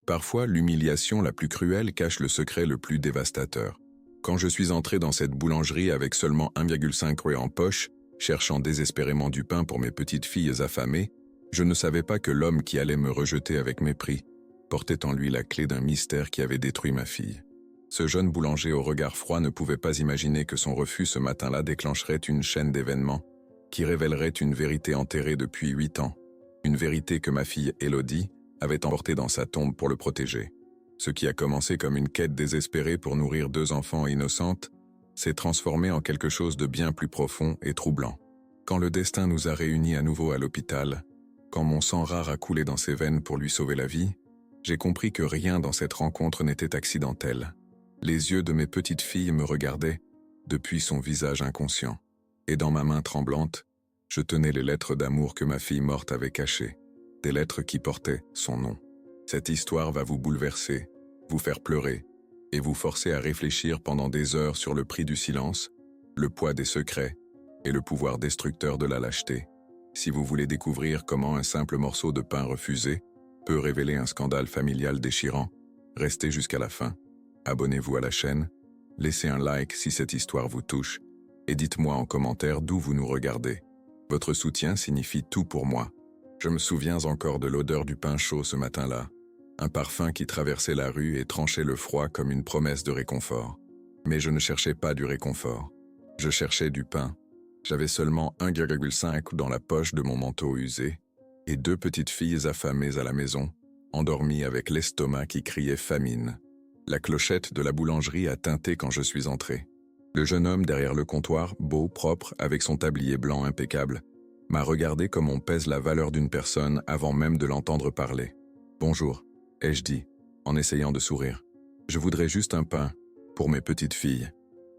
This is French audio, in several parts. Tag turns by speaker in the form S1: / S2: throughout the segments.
S1: Parfois, l'humiliation la plus cruelle cache le secret le plus dévastateur. Quand je suis entré dans cette boulangerie avec seulement 1,5 € en poche, cherchant désespérément du pain pour mes petites filles affamées, je ne savais pas que l'homme qui allait me rejeter avec mépris portait en lui la clé d'un mystère qui avait détruit ma fille. Ce jeune boulanger au regard froid ne pouvait pas imaginer que son refus ce matin-là déclencherait une chaîne d'événements qui révélerait une vérité enterrée depuis 8 ans, une vérité que ma fille Élodie avait emportée dans sa tombe pour le protéger. Ce qui a commencé comme une quête désespérée pour nourrir 2 enfants innocentes s'est transformé en quelque chose de bien plus profond et troublant. Quand le destin nous a réunis à nouveau à l'hôpital, quand mon sang rare a coulé dans ses veines pour lui sauver la vie, j'ai compris que rien dans cette rencontre n'était accidentel. Les yeux de mes petites filles me regardaient depuis son visage inconscient, et dans ma main tremblante, je tenais les lettres d'amour que ma fille morte avait cachées, des lettres qui portaient son nom. Cette histoire va vous bouleverser, vous faire pleurer, et vous forcer à réfléchir pendant des heures sur le prix du silence, le poids des secrets et le pouvoir destructeur de la lâcheté. Si vous voulez découvrir comment un simple morceau de pain refusé peut révéler un scandale familial déchirant, restez jusqu'à la fin. Abonnez-vous à la chaîne, laissez un like si cette histoire vous touche, et dites-moi en commentaire d'où vous nous regardez. Votre soutien signifie tout pour moi. Je me souviens encore de l'odeur du pain chaud ce matin-là, un parfum qui traversait la rue et tranchait le froid comme une promesse de réconfort. Mais je ne cherchais pas du réconfort. Je cherchais du pain. J'avais seulement 1,5 € dans la poche de mon manteau usé, et 2 petites filles affamées à la maison, endormies avec l'estomac qui criait famine. La clochette de la boulangerie a tinté quand je suis entré. Le jeune homme derrière le comptoir, beau, propre, avec son tablier blanc impeccable, m'a regardé comme on pèse la valeur d'une personne avant même de l'entendre parler. « Bonjour », ai-je dit, en essayant de sourire. « Je voudrais juste un pain, pour mes petites filles. »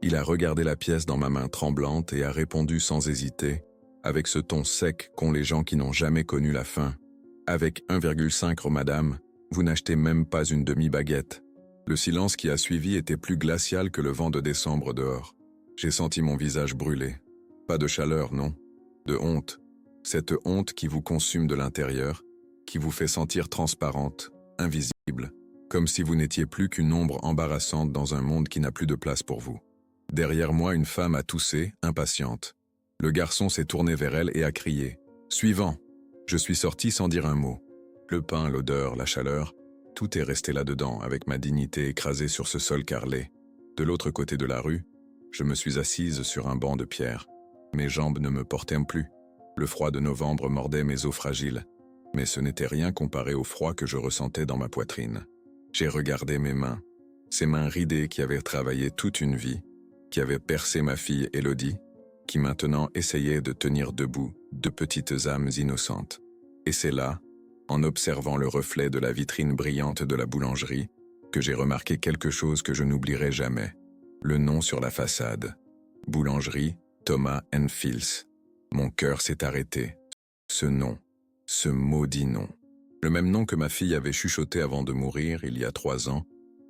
S1: Il a regardé la pièce dans ma main tremblante et a répondu sans hésiter, avec ce ton sec qu'ont les gens qui n'ont jamais connu la faim. « Avec 1,5 € madame, vous n'achetez même pas une demi-baguette. » Le silence qui a suivi était plus glacial que le vent de décembre dehors. J'ai senti mon visage brûler. Pas de chaleur, non. De honte. Cette honte qui vous consume de l'intérieur, qui vous fait sentir transparente, invisible, comme si vous n'étiez plus qu'une ombre embarrassante dans un monde qui n'a plus de place pour vous. Derrière moi, une femme a toussé, impatiente. Le garçon s'est tourné vers elle et a crié « Suivant !» Je suis sorti sans dire un mot. Le pain, l'odeur, la chaleur, tout est resté là-dedans, avec ma dignité écrasée sur ce sol carrelé. De l'autre côté de la rue, je me suis assise sur un banc de pierre. Mes jambes ne me portaient plus. Le froid de novembre mordait mes os fragiles. Mais ce n'était rien comparé au froid que je ressentais dans ma poitrine. J'ai regardé mes mains, ces mains ridées qui avaient travaillé toute une vie, qui avaient percé ma fille Élodie, qui maintenant essayaient de tenir debout 2 petites âmes innocentes. Et c'est là, en observant le reflet de la vitrine brillante de la boulangerie, que j'ai remarqué quelque chose que je n'oublierai jamais. Le nom sur la façade. Boulangerie Thomas & Fils. Mon cœur s'est arrêté. Ce nom, ce maudit nom. Le même nom que ma fille avait chuchoté avant de mourir, il y a 3 ans,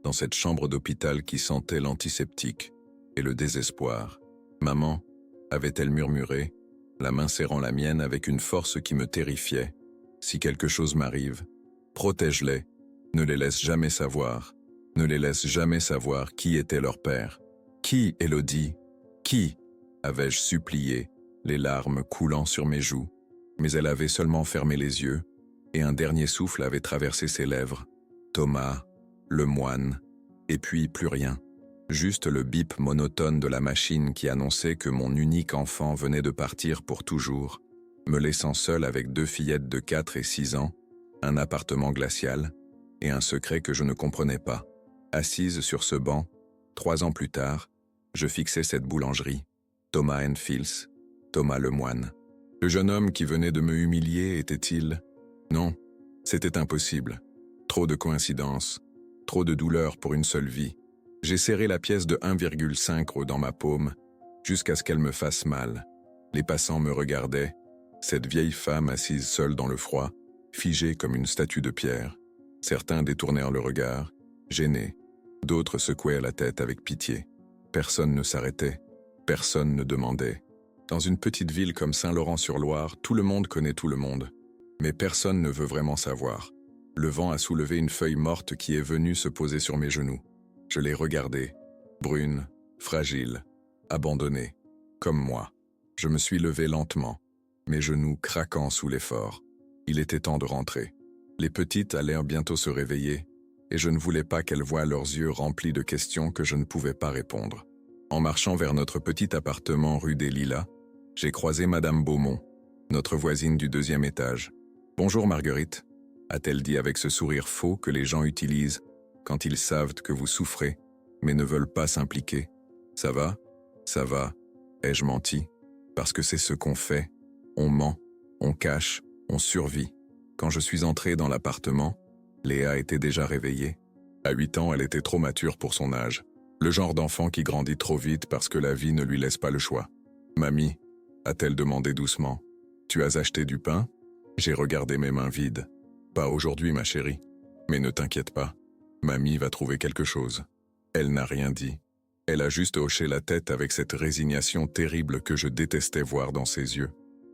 S1: dans cette chambre d'hôpital qui sentait l'antiseptique et le désespoir. Maman, avait-elle murmuré, la main serrant la mienne avec une force qui me terrifiait. Si quelque chose m'arrive, protège-les, ne les laisse jamais savoir, ne les laisse jamais savoir qui était leur père. Qui, Élodie? Qui? Avais-je supplié, les larmes coulant sur mes joues. Mais elle avait seulement fermé les yeux, et un dernier souffle avait traversé ses lèvres. Thomas, le moine, et puis plus rien. Juste le bip monotone de la machine qui annonçait que mon unique enfant venait de partir pour toujours, me laissant seul avec 2 fillettes de 4 et 6 ans, un appartement glacial, et un secret que je ne comprenais pas. Assise sur ce banc, 3 ans plus tard, je fixais cette boulangerie, Thomas & Fils, Thomas le moine. Le jeune homme qui venait de me humilier était-il? Non, c'était impossible. Trop de coïncidences, trop de douleur pour une seule vie. J'ai serré la pièce de 1,5 € dans ma paume, jusqu'à ce qu'elle me fasse mal. Les passants me regardaient, cette vieille femme assise seule dans le froid, figée comme une statue de pierre. Certains détournèrent le regard, gênés. D'autres secouaient la tête avec pitié. Personne ne s'arrêtait, personne ne demandait. Dans une petite ville comme Saint-Laurent-sur-Loire, tout le monde connaît tout le monde. Mais personne ne veut vraiment savoir. Le vent a soulevé une feuille morte qui est venue se poser sur mes genoux. Je l'ai regardée, brune, fragile, abandonnée, comme moi. Je me suis levé lentement, mes genoux craquant sous l'effort. Il était temps de rentrer. Les petites allaient bientôt se réveiller, et je ne voulais pas qu'elles voient leurs yeux remplis de questions que je ne pouvais pas répondre. En marchant vers notre petit appartement rue des Lilas, j'ai croisé Madame Beaumont, notre voisine du 2e étage. « Bonjour Marguerite », a-t-elle dit avec ce sourire faux que les gens utilisent quand ils savent que vous souffrez, mais ne veulent pas s'impliquer. « Ça va ?»« Ça va. » Ai-je menti? Parce que c'est ce qu'on fait. On ment, on cache, on survit. Quand je suis entré dans l'appartement, Léa était déjà réveillée. À 8 ans, elle était trop mature pour son âge. Le genre d'enfant qui grandit trop vite parce que la vie ne lui laisse pas le choix. « Mamie ?» a-t-elle demandé doucement. « Tu as acheté du pain ?» J'ai regardé mes mains vides. « Pas aujourd'hui, ma chérie. Mais ne t'inquiète pas. Mamie va trouver quelque chose. » Elle n'a rien dit. Elle a juste hoché la tête avec cette résignation terrible que je détestais voir dans ses yeux.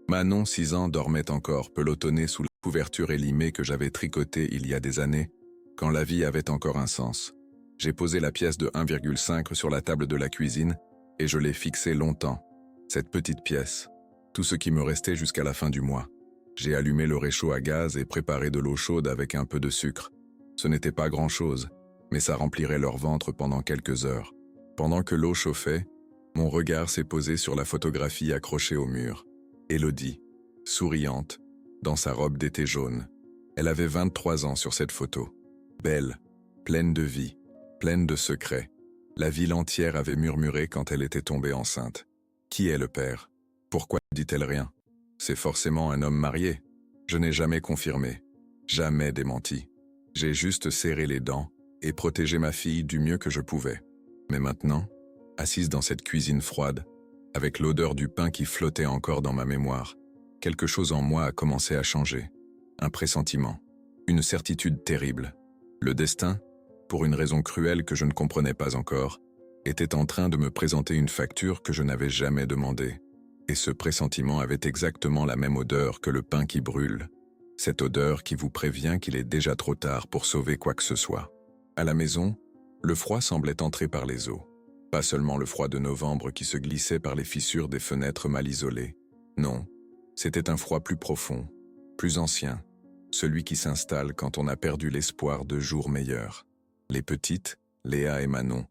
S1: Manon, 6 ans, dormait encore, pelotonnée sous la couverture élimée que j'avais tricotée il y a des années, quand la vie avait encore un sens. J'ai posé la pièce de 1,5 sur la table de la cuisine et je l'ai fixée longtemps. Cette petite pièce, tout ce qui me restait jusqu'à la fin du mois. J'ai allumé le réchaud à gaz et préparé de l'eau chaude avec un peu de sucre. Ce n'était pas grand-chose, mais ça remplirait leur ventre pendant quelques heures. Pendant que l'eau chauffait, mon regard s'est posé sur la photographie accrochée au mur. Élodie, souriante, dans sa robe d'été jaune. Elle avait 23 ans sur cette photo. Belle, pleine de vie, pleine de secrets. La ville entière avait murmuré quand elle était tombée enceinte. Qui est le père? Pourquoi ne dit-elle rien? C'est forcément un homme marié. Je n'ai jamais confirmé, jamais démenti. J'ai juste serré les dents et protégé ma fille du mieux que je pouvais. Mais maintenant, assise dans cette cuisine froide, avec l'odeur du pain qui flottait encore dans ma mémoire, quelque chose en moi a commencé à changer. Un pressentiment, une certitude terrible. Le destin, pour une raison cruelle que je ne comprenais pas encore, était en train de me présenter une facture que je n'avais jamais demandée. Et ce pressentiment avait exactement la même odeur que le pain qui brûle. Cette odeur qui vous prévient qu'il est déjà trop tard pour sauver quoi que ce soit. À la maison, le froid semblait entrer par les os. Pas seulement le froid de novembre qui se glissait par les fissures des fenêtres mal isolées. Non, c'était un froid plus profond, plus ancien, celui qui s'installe quand on a perdu l'espoir de jours meilleurs. Les petites, Léa et Manon,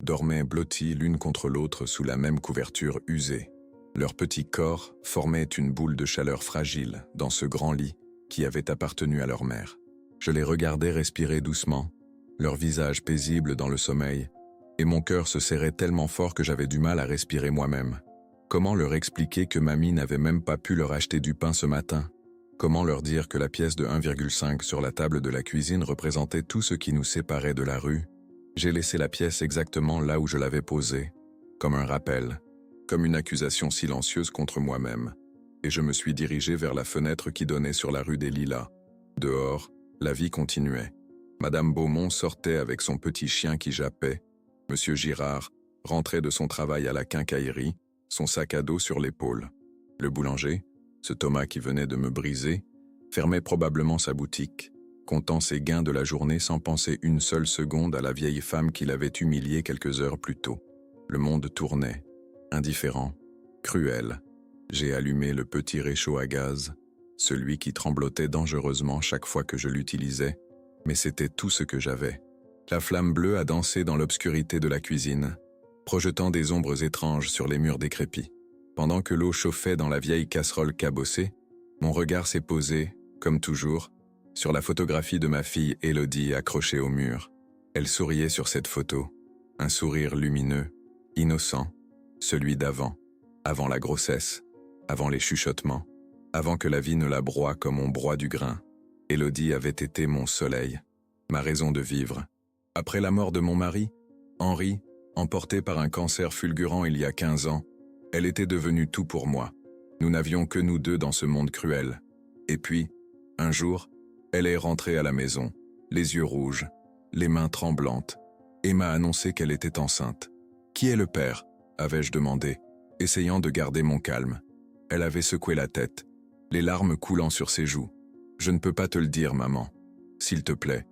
S1: dormaient blotties l'une contre l'autre sous la même couverture usée. Leur petit corps formait une boule de chaleur fragile dans ce grand lit qui avait appartenu à leur mère. Je les regardais respirer doucement, leur visage paisible dans le sommeil, et mon cœur se serrait tellement fort que j'avais du mal à respirer moi-même. Comment leur expliquer que mamie n'avait même pas pu leur acheter du pain ce matin? Comment leur dire que la pièce de 1,5 sur la table de la cuisine représentait tout ce qui nous séparait de la rue? J'ai laissé la pièce exactement là où je l'avais posée, comme un rappel, comme une accusation silencieuse contre moi-même, et je me suis dirigé vers la fenêtre qui donnait sur la rue des Lilas. Dehors, la vie continuait. Madame Beaumont sortait avec son petit chien qui jappait. Monsieur Girard rentrait de son travail à la quincaillerie, son sac à dos sur l'épaule. Le boulanger, ce Thomas qui venait de me briser, fermait probablement sa boutique, comptant ses gains de la journée sans penser une seule seconde à la vieille femme qui l'avait humilié quelques heures plus tôt. Le monde tournait, indifférent, cruel. J'ai allumé le petit réchaud à gaz, celui qui tremblotait dangereusement chaque fois que je l'utilisais, mais c'était tout ce que j'avais. La flamme bleue a dansé dans l'obscurité de la cuisine, projetant des ombres étranges sur les murs décrépits. Pendant que l'eau chauffait dans la vieille casserole cabossée, mon regard s'est posé, comme toujours, sur la photographie de ma fille Élodie accrochée au mur. Elle souriait sur cette photo, un sourire lumineux, innocent, celui d'avant, avant la grossesse, avant les chuchotements, avant que la vie ne la broie comme on broie du grain. Élodie avait été mon soleil, ma raison de vivre. Après la mort de mon mari, Henri, emporté par un cancer fulgurant il y a 15 ans, elle était devenue tout pour moi. Nous n'avions que nous deux dans ce monde cruel. Et puis, un jour, elle est rentrée à la maison, les yeux rouges, les mains tremblantes, et m'a annoncé qu'elle était enceinte. « Qui est le père ?» avais-je demandé, essayant de garder mon calme. Elle avait secoué la tête, les larmes coulant sur ses joues. « Je ne peux pas te le dire, maman. S'il te plaît,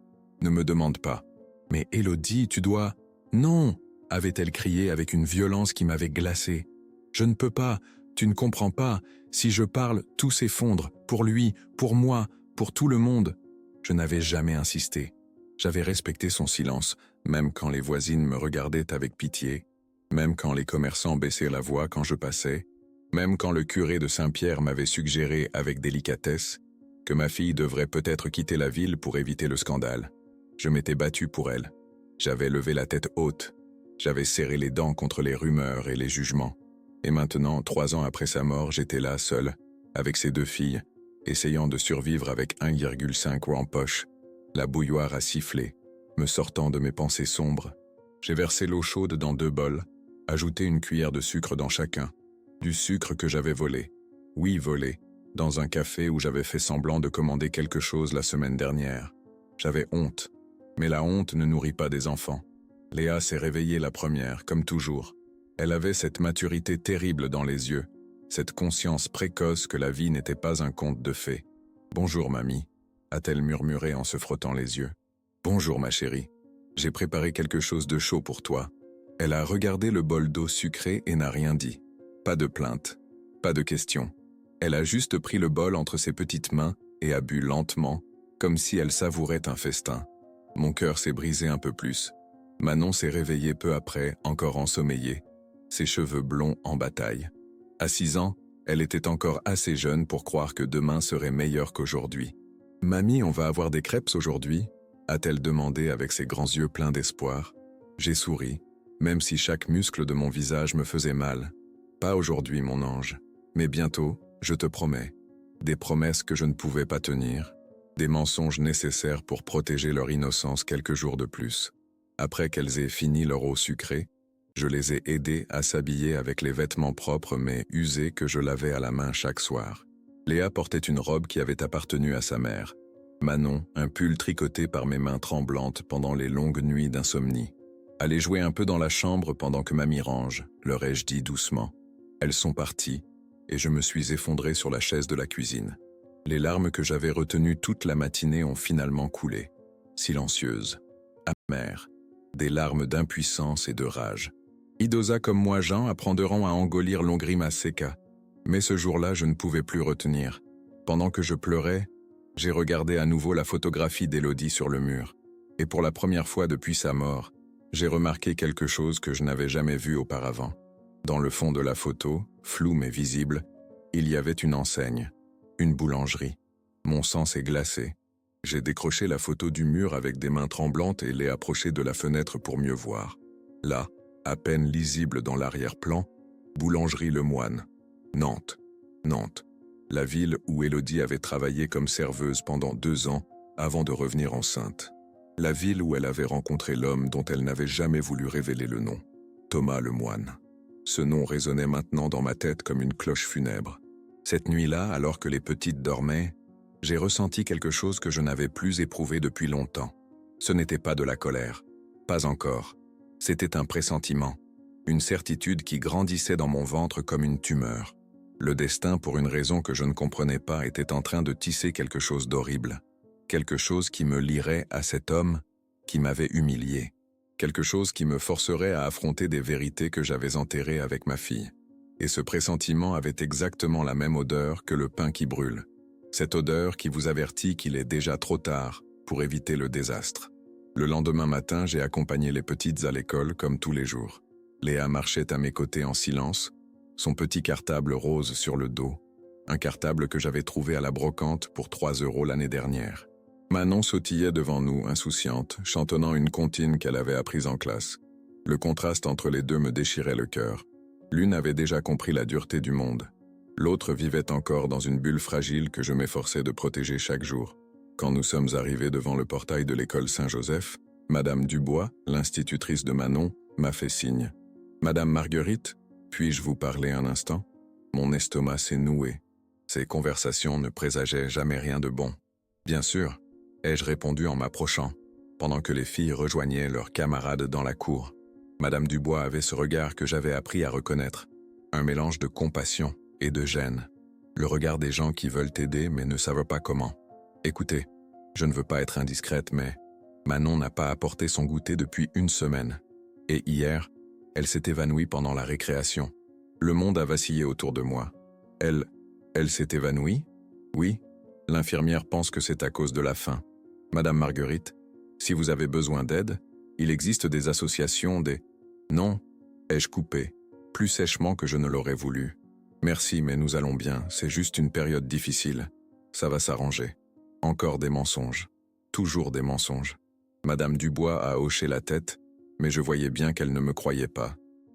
S1: ne me demande pas. » »« Mais Élodie, tu dois... »« Non !» avait-elle crié avec une violence qui m'avait glacé. « Je ne peux pas, tu ne comprends pas. Si je parle, tout s'effondre, pour lui, pour moi, pour tout le monde. » Je n'avais jamais insisté. J'avais respecté son silence, même quand les voisines me regardaient avec pitié, même quand les commerçants baissaient la voix quand je passais, même quand le curé de Saint-Pierre m'avait suggéré avec délicatesse que ma fille devrait peut-être quitter la ville pour éviter le scandale. Je m'étais battu pour elle. J'avais levé la tête haute. J'avais serré les dents contre les rumeurs et les jugements. Et maintenant, 3 ans après sa mort, j'étais là, seul, avec ses 2 filles, essayant de survivre avec 1,5 € en poche. La bouilloire a sifflé, me sortant de mes pensées sombres. J'ai versé l'eau chaude dans 2 bols, ajouté une cuillère de sucre dans chacun. Du sucre que j'avais volé. Oui, volé, dans un café où j'avais fait semblant de commander quelque chose la semaine dernière. J'avais honte, mais la honte ne nourrit pas des enfants. Léa s'est réveillée la première, comme toujours. Elle avait cette maturité terrible dans les yeux, cette conscience précoce que la vie n'était pas un conte de fées. « Bonjour, mamie », a-t-elle murmuré en se frottant les yeux. « Bonjour, ma chérie. J'ai préparé quelque chose de chaud pour toi. » Elle a regardé le bol d'eau sucrée et n'a rien dit. Pas de plainte, pas de question. Elle a juste pris le bol entre ses petites mains et a bu lentement, comme si elle savourait un festin. Mon cœur s'est brisé un peu plus. Manon s'est réveillée peu après, encore ensommeillée, ses cheveux blonds en bataille. À 6 ans, elle était encore assez jeune pour croire que demain serait meilleur qu'aujourd'hui. « Mamie, on va avoir des crêpes aujourd'hui ?» a-t-elle demandé avec ses grands yeux pleins d'espoir. J'ai souri, même si chaque muscle de mon visage me faisait mal. « Pas aujourd'hui, mon ange, mais bientôt, je te promets. » Des promesses que je ne pouvais pas tenir, des mensonges nécessaires pour protéger leur innocence quelques jours de plus. Après qu'elles aient fini leur eau sucrée, je les ai aidées à s'habiller avec les vêtements propres mais usés que je lavais à la main chaque soir. Léa portait une robe qui avait appartenu à sa mère. Manon, un pull tricoté par mes mains tremblantes pendant les longues nuits d'insomnie. « Allez jouer un peu dans la chambre pendant que mamie range », leur ai-je dit doucement. Elles sont parties, et je me suis effondré sur la chaise de la cuisine. Les larmes que j'avais retenues toute la matinée ont finalement coulé. Silencieuses, amères, des larmes d'impuissance et de rage. Idosa comme moi Jean apprendront à engolir l'ongrima seca. Mais ce jour-là, je ne pouvais plus retenir. Pendant que je pleurais, j'ai regardé à nouveau la photographie d'Élodie sur le mur. Et pour la première fois depuis sa mort, j'ai remarqué quelque chose que je n'avais jamais vu auparavant. Dans le fond de la photo, floue mais visible, il y avait une enseigne, une boulangerie. Mon sang s'est glacé. J'ai décroché la photo du mur avec des mains tremblantes et l'ai approchée de la fenêtre pour mieux voir. Là, à peine lisible dans l'arrière-plan, boulangerie Le Moine. Nantes. Nantes. La ville où Élodie avait travaillé comme serveuse pendant 2 ans avant de revenir enceinte. La ville où elle avait rencontré l'homme dont elle n'avait jamais voulu révéler le nom. Thomas Le Moine. Ce nom résonnait maintenant dans ma tête comme une cloche funèbre. Cette nuit-là, alors que les petites dormaient, j'ai ressenti quelque chose que je n'avais plus éprouvé depuis longtemps. Ce n'était pas de la colère. Pas encore. C'était un pressentiment. Une certitude qui grandissait dans mon ventre comme une tumeur. Le destin, pour une raison que je ne comprenais pas, était en train de tisser quelque chose d'horrible. Quelque chose qui me lierait à cet homme qui m'avait humilié. Quelque chose qui me forcerait à affronter des vérités que j'avais enterrées avec ma fille. Et ce pressentiment avait exactement la même odeur que le pain qui brûle. Cette odeur qui vous avertit qu'il est déjà trop tard pour éviter le désastre. Le lendemain matin, j'ai accompagné les petites à l'école comme tous les jours. Léa marchait à mes côtés en silence, son petit cartable rose sur le dos. Un cartable que j'avais trouvé à la brocante pour 3 € l'année dernière. Manon sautillait devant nous, insouciante, chantonnant une comptine qu'elle avait apprise en classe. Le contraste entre les deux me déchirait le cœur. L'une avait déjà compris la dureté du monde. L'autre vivait encore dans une bulle fragile que je m'efforçais de protéger chaque jour. Quand nous sommes arrivés devant le portail de l'école Saint-Joseph, Madame Dubois, l'institutrice de Manon, m'a fait signe. « Madame Marguerite, puis-je vous parler un instant ?» Mon estomac s'est noué. Ces conversations ne présageaient jamais rien de bon. « Bien sûr », ai-je répondu en m'approchant, pendant que les filles rejoignaient leurs camarades dans la cour. Madame Dubois avait ce regard que j'avais appris à reconnaître, un mélange de compassion et de gêne. Le regard des gens qui veulent aider mais ne savent pas comment. « Écoutez, Je ne veux pas être indiscrète, mais Manon n'a pas apporté son goûter depuis une semaine. Et hier, elle s'est évanouie pendant la récréation. Le monde a vacillé autour de moi. Elle s'est évanouie? Oui. L'infirmière pense que c'est à cause de la faim. Madame Marguerite, si vous avez besoin d'aide, il existe des associations, des... Non, ai-je coupé, plus sèchement que je ne l'aurais voulu. Merci, mais nous allons bien, c'est juste une période difficile. Ça va s'arranger. Encore des mensonges. Toujours des mensonges. Madame Dubois a hoché la tête, mais je voyais bien qu'elle ne me croyait pas.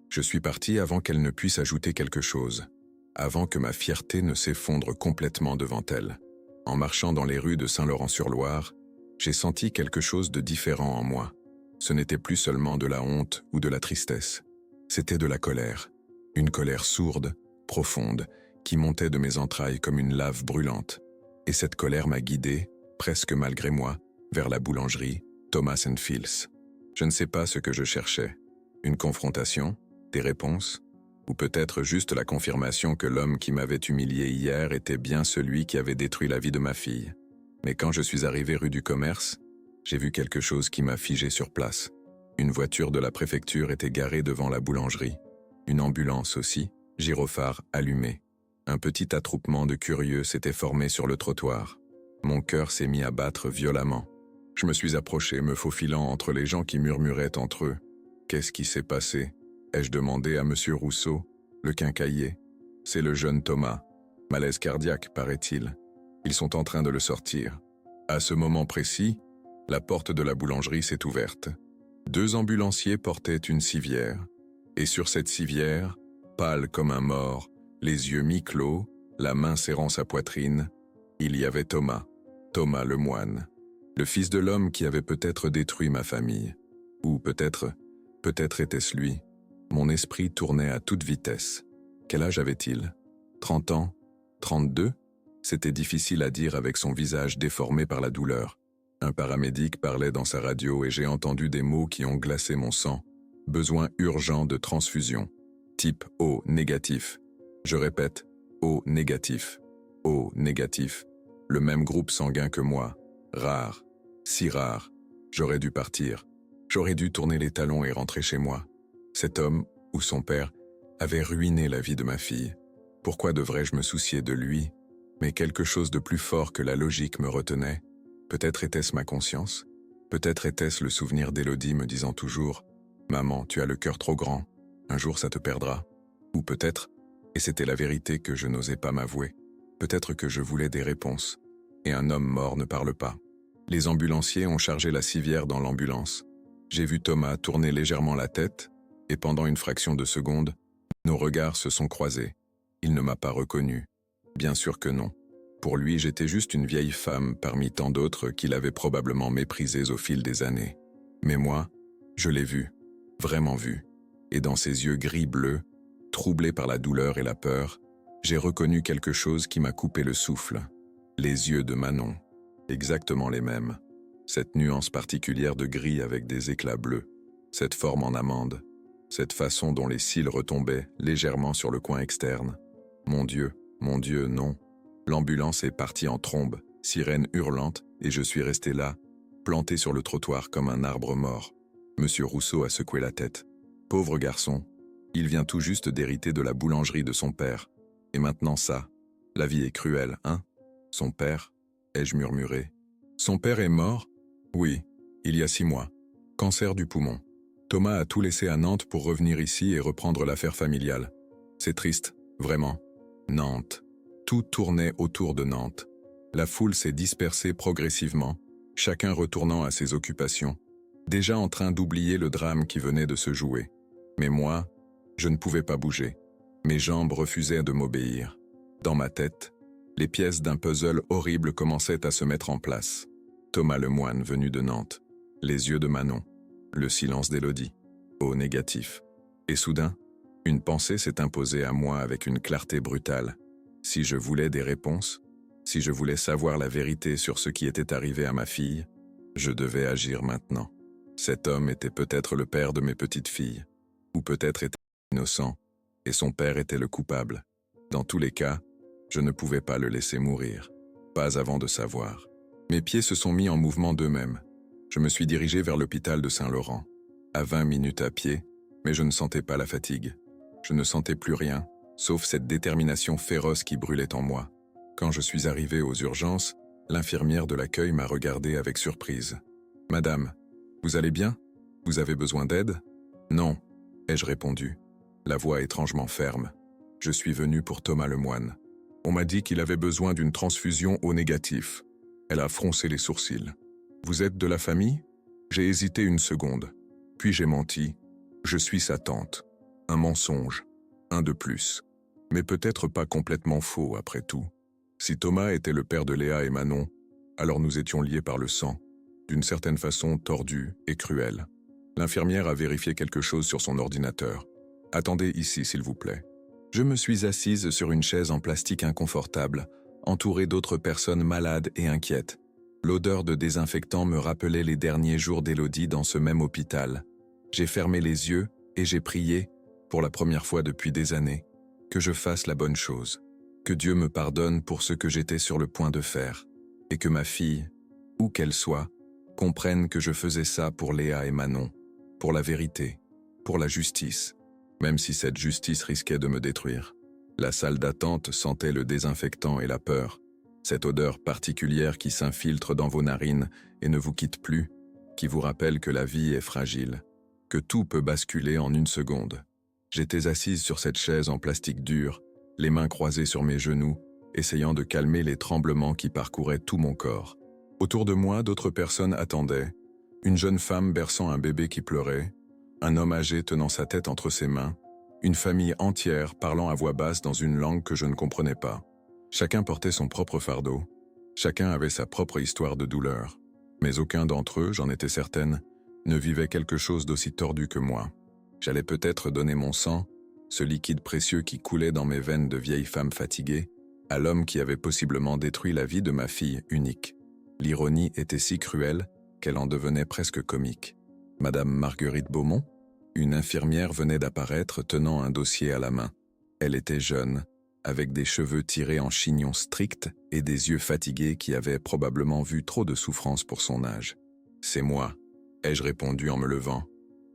S1: Je suis parti avant qu'elle ne puisse ajouter quelque chose, avant que ma fierté ne s'effondre complètement devant elle. En marchant dans les rues de Saint-Laurent-sur-Loire, j'ai senti quelque chose de différent en moi. Ce n'était plus seulement de la honte ou de la tristesse. C'était de la colère. Une colère sourde, profonde, qui montait de mes entrailles comme une lave brûlante. Et cette colère m'a guidé, presque malgré moi, vers la boulangerie Thomas & Fields. Je ne sais pas ce que je cherchais. Une confrontation? Des réponses? Ou peut-être juste la confirmation que l'homme qui m'avait humilié hier était bien celui qui avait détruit la vie de ma fille. Mais quand je suis arrivé rue du Commerce, j'ai vu quelque chose qui m'a figé sur place. Une voiture de la préfecture était garée devant la boulangerie. Une ambulance aussi, gyrophare allumé. Un petit attroupement de curieux s'était formé sur le trottoir. Mon cœur s'est mis à battre violemment. Je me suis approché, me faufilant entre les gens qui murmuraient entre eux. Qu'est-ce qui s'est passé? Ai-je demandé à Monsieur Rousseau, le quincaillier. C'est le jeune Thomas. Malaise cardiaque, paraît-il. Ils sont en train de le sortir. À ce moment précis, la porte de la boulangerie s'est ouverte. 2 ambulanciers portaient une civière. Et sur cette civière, pâle comme un mort, les yeux mi-clos, la main serrant sa poitrine, il y avait Thomas, Thomas le moine, le fils de l'homme qui avait peut-être détruit ma famille. Ou peut-être était-ce lui. Mon esprit tournait à toute vitesse. Quel âge avait-il? 30 ans? 32? C'était difficile à dire avec son visage déformé par la douleur. Un paramédic parlait dans sa radio et j'ai entendu des mots qui ont glacé mon sang. Besoin urgent de transfusion. Type O négatif. Je répète, O négatif. O négatif. Le même groupe sanguin que moi. Rare. Si rare. J'aurais dû partir. J'aurais dû tourner les talons et rentrer chez moi. Cet homme, ou son père, avait ruiné la vie de ma fille. Pourquoi devrais-je me soucier de lui? Mais quelque chose de plus fort que la logique me retenait. Peut-être était-ce ma conscience? Peut-être était-ce le souvenir d'Élodie me disant toujours « Maman, tu as le cœur trop grand, un jour ça te perdra. » Ou peut-être, et c'était la vérité que je n'osais pas m'avouer, peut-être que je voulais des réponses. Et un homme mort ne parle pas. Les ambulanciers ont chargé la civière dans l'ambulance. J'ai vu Thomas tourner légèrement la tête, et pendant une fraction de seconde, nos regards se sont croisés. Il ne m'a pas reconnu. Bien sûr que non. Pour lui, j'étais juste une vieille femme parmi tant d'autres qu'il avait probablement méprisées au fil des années. Mais moi, je l'ai vu, vraiment vu. Et dans ses yeux gris-bleus, troublés par la douleur et la peur, j'ai reconnu quelque chose qui m'a coupé le souffle. Les yeux de Manon, exactement les mêmes. Cette nuance particulière de gris avec des éclats bleus, cette forme en amande, cette façon dont les cils retombaient légèrement sur le coin externe. Mon Dieu, non. L'ambulance est partie en trombe, sirène hurlante, et je suis resté là, planté sur le trottoir comme un arbre mort. Monsieur Rousseau a secoué la tête. Pauvre garçon, il vient tout juste d'hériter de la boulangerie de son père. Et maintenant ça, la vie est cruelle, hein? Son père, ai-je murmuré. Son père est mort? Oui, il y a 6 mois. Cancer du poumon. Thomas a tout laissé à Nantes pour revenir ici et reprendre l'affaire familiale. C'est triste, vraiment. Nantes. Tout tournait autour de Nantes. La foule s'est dispersée progressivement, chacun retournant à ses occupations, déjà en train d'oublier le drame qui venait de se jouer. Mais moi, je ne pouvais pas bouger. Mes jambes refusaient de m'obéir. Dans ma tête, les pièces d'un puzzle horrible commençaient à se mettre en place. Thomas le moine venu de Nantes, les yeux de Manon, le silence d'Élodie, au négatif. Et soudain, une pensée s'est imposée à moi avec une clarté brutale. Si je voulais des réponses, si je voulais savoir la vérité sur ce qui était arrivé à ma fille, je devais agir maintenant. Cet homme était peut-être le père de mes petites filles, ou peut-être était innocent, et son père était le coupable. Dans tous les cas, je ne pouvais pas le laisser mourir, pas avant de savoir. Mes pieds se sont mis en mouvement d'eux-mêmes. Je me suis dirigé vers l'hôpital de Saint-Laurent, à 20 minutes à pied, mais je ne sentais pas la fatigue. Je ne sentais plus rien, sauf cette détermination féroce qui brûlait en moi. Quand je suis arrivé aux urgences, l'infirmière de l'accueil m'a regardé avec surprise. « Madame, vous allez bien? Vous avez besoin d'aide ?»« Non, » ai-je répondu, la voix étrangement ferme. « Je suis venu pour Thomas Lemoine. On m'a dit qu'il avait besoin d'une transfusion au négatif. » Elle a froncé les sourcils. « Vous êtes de la famille ?» J'ai hésité une seconde. Puis j'ai menti. Je suis sa tante. Un mensonge. Un de plus. Mais peut-être pas complètement faux après tout. Si Thomas était le père de Léa et Manon, alors nous étions liés par le sang, d'une certaine façon tordue et cruelle. L'infirmière a vérifié quelque chose sur son ordinateur. « Attendez ici, s'il vous plaît. » Je me suis assise sur une chaise en plastique inconfortable, entourée d'autres personnes malades et inquiètes. L'odeur de désinfectant me rappelait les derniers jours d'Élodie dans ce même hôpital. J'ai fermé les yeux et j'ai prié, pour la première fois depuis des années, que je fasse la bonne chose, que Dieu me pardonne pour ce que j'étais sur le point de faire, et que ma fille, où qu'elle soit, comprenne que je faisais ça pour Léa et Manon, pour la vérité, pour la justice, même si cette justice risquait de me détruire. La salle d'attente sentait le désinfectant et la peur, cette odeur particulière qui s'infiltre dans vos narines et ne vous quitte plus, qui vous rappelle que la vie est fragile, que tout peut basculer en une seconde. J'étais assise sur cette chaise en plastique dur, les mains croisées sur mes genoux, essayant de calmer les tremblements qui parcouraient tout mon corps. Autour de moi, d'autres personnes attendaient. Une jeune femme berçant un bébé qui pleurait, un homme âgé tenant sa tête entre ses mains, une famille entière parlant à voix basse dans une langue que je ne comprenais pas. Chacun portait son propre fardeau, chacun avait sa propre histoire de douleur, mais aucun d'entre eux, j'en étais certaine, ne vivait quelque chose d'aussi tordu que moi. J'allais peut-être donner mon sang, ce liquide précieux qui coulait dans mes veines de vieille femme fatiguée, à l'homme qui avait possiblement détruit la vie de ma fille unique. L'ironie était si cruelle qu'elle en devenait presque comique. Madame Marguerite Beaumont, une infirmière, venait d'apparaître tenant un dossier à la main. Elle était jeune, avec des cheveux tirés en chignon strict et des yeux fatigués qui avaient probablement vu trop de souffrance pour son âge. « C'est moi », ai-je répondu en me levant,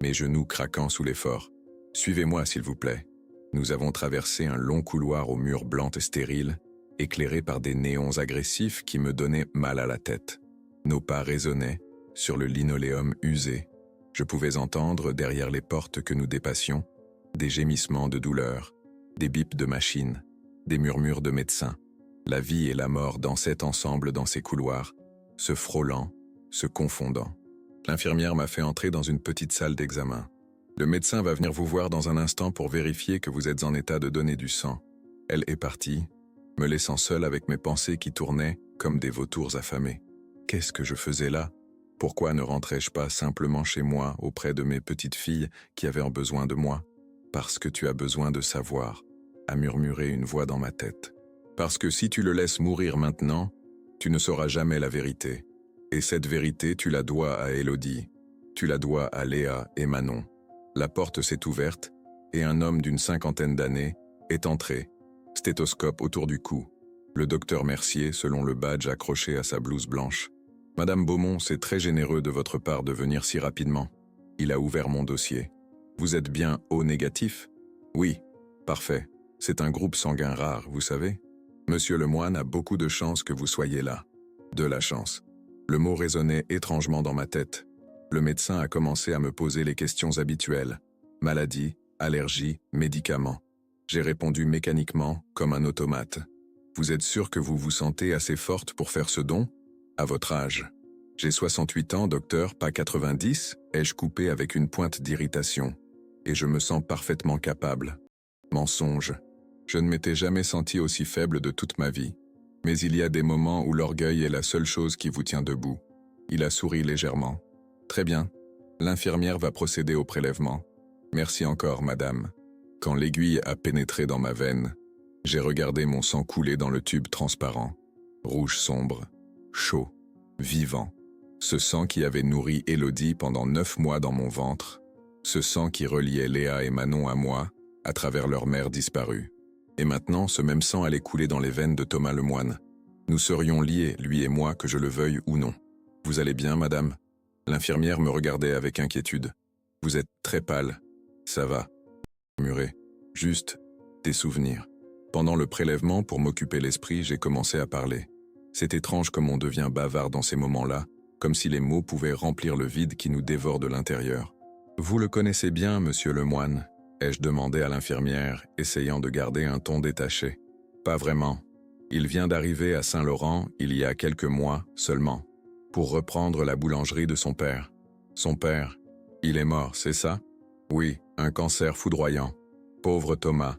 S1: mes genoux craquant sous l'effort. « Suivez-moi, s'il vous plaît. » Nous avons traversé un long couloir aux murs blancs et stériles, éclairé par des néons agressifs qui me donnaient mal à la tête. Nos pas résonnaient sur le linoléum usé. Je pouvais entendre, derrière les portes que nous dépassions, des gémissements de douleur, des bips de machines, des murmures de médecins. La vie et la mort dansaient ensemble dans ces couloirs, se frôlant, se confondant. L'infirmière m'a fait entrer dans une petite salle d'examen. « Le médecin va venir vous voir dans un instant pour vérifier que vous êtes en état de donner du sang. » Elle est partie, me laissant seule avec mes pensées qui tournaient comme des vautours affamés. Qu'est-ce que je faisais là? Pourquoi ne rentrais-je pas simplement chez moi auprès de mes petites filles qui avaient besoin de moi? Parce que tu as besoin de savoir, a murmuré une voix dans ma tête. Parce que si tu le laisses mourir maintenant, tu ne sauras jamais la vérité. Et cette vérité, tu la dois à Élodie. Tu la dois à Léa et Manon. La porte s'est ouverte et un homme d'une 50aine d'années est entré, stéthoscope autour du cou. Le docteur Mercier, selon le badge accroché à sa blouse blanche. « Madame Beaumont, c'est très généreux de votre part de venir si rapidement. » Il a ouvert mon dossier. « Vous êtes bien O négatif ?»« Oui, parfait. C'est un groupe sanguin rare, vous savez. Monsieur Lemoine a beaucoup de chance que vous soyez là. De la chance. » Le mot résonnait étrangement dans ma tête. Le médecin a commencé à me poser les questions habituelles. Maladie, allergie, médicaments. J'ai répondu mécaniquement, comme un automate. « Vous êtes sûr que vous vous sentez assez forte pour faire ce don? À votre âge. »« J'ai 68 ans, docteur, pas 90, ai-je coupé avec une pointe d'irritation. Et je me sens parfaitement capable. Mensonge. Je ne m'étais jamais senti aussi faible de toute ma vie. Mais il y a des moments où l'orgueil est la seule chose qui vous tient debout. » Il a souri légèrement. « Très bien. L'infirmière va procéder au prélèvement. Merci encore, madame. » Quand l'aiguille a pénétré dans ma veine, j'ai regardé mon sang couler dans le tube transparent, rouge sombre, chaud, vivant. Ce sang qui avait nourri Élodie pendant 9 mois dans mon ventre, ce sang qui reliait Léa et Manon à moi, à travers leur mère disparue. Et maintenant, ce même sang allait couler dans les veines de Thomas Lemoine. Nous serions liés, lui et moi, que je le veuille ou non. Vous allez bien, madame? L'infirmière me regardait avec inquiétude. Vous êtes très pâle. Ça va. Murmuré. Juste des souvenirs. Pendant le prélèvement, pour m'occuper l'esprit, j'ai commencé à parler. C'est étrange comme on devient bavard dans ces moments-là, comme si les mots pouvaient remplir le vide qui nous dévore de l'intérieur. Vous le connaissez bien, monsieur le moine? Ai-je demandé à l'infirmière, essayant de garder un ton détaché. Pas vraiment. Il vient d'arriver à Saint-Laurent il y a quelques mois seulement, pour reprendre la boulangerie de son père. Son père, il est mort, c'est ça? Oui, un cancer foudroyant. Pauvre Thomas.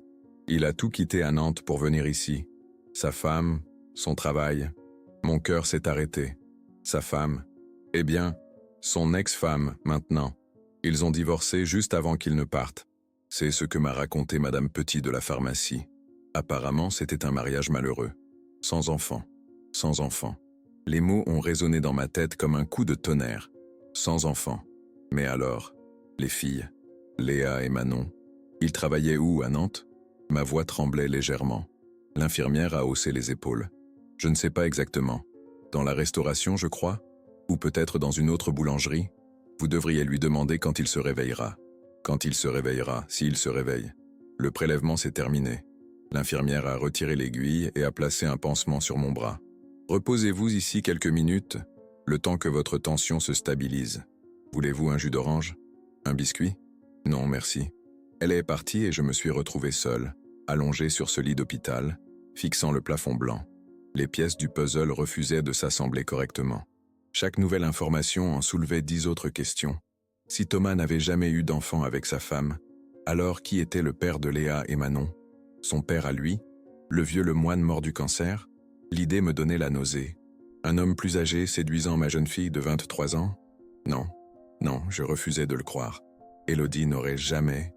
S1: Il a tout quitté à Nantes pour venir ici. Sa femme, son travail. Mon cœur s'est arrêté. Sa femme. Eh bien, son ex-femme, maintenant. Ils ont divorcé juste avant qu'il ne parte. C'est ce que m'a raconté Madame Petit de la pharmacie. Apparemment, c'était un mariage malheureux. Sans enfant. Sans enfant. Les mots ont résonné dans ma tête comme un coup de tonnerre. Sans enfant. Mais alors, les filles, Léa et Manon, ils travaillaient où, à Nantes? Ma voix tremblait légèrement. L'infirmière a haussé les épaules. Je ne sais pas exactement. Dans la restauration, je crois? Ou peut-être dans une autre boulangerie? Vous devriez lui demander quand il se réveillera. Quand il se réveillera, s'il se réveille. Le prélèvement s'est terminé. L'infirmière a retiré l'aiguille et a placé un pansement sur mon bras. Reposez-vous ici quelques minutes, le temps que votre tension se stabilise. Voulez-vous un jus d'orange? Un biscuit? Non, merci. Elle est partie et je me suis retrouvé seul, allongé sur ce lit d'hôpital, fixant le plafond blanc. Les pièces du puzzle refusaient de s'assembler correctement. Chaque nouvelle information en soulevait 10 autres questions. Si Thomas n'avait jamais eu d'enfant avec sa femme, alors qui était le père de Léa et Manon? Son père à lui? Le vieux Lemoine mort du cancer? L'idée me donnait la nausée. Un homme plus âgé séduisant ma jeune fille de 23 ans? Non, non, je refusais de le croire. Élodie n'aurait jamais...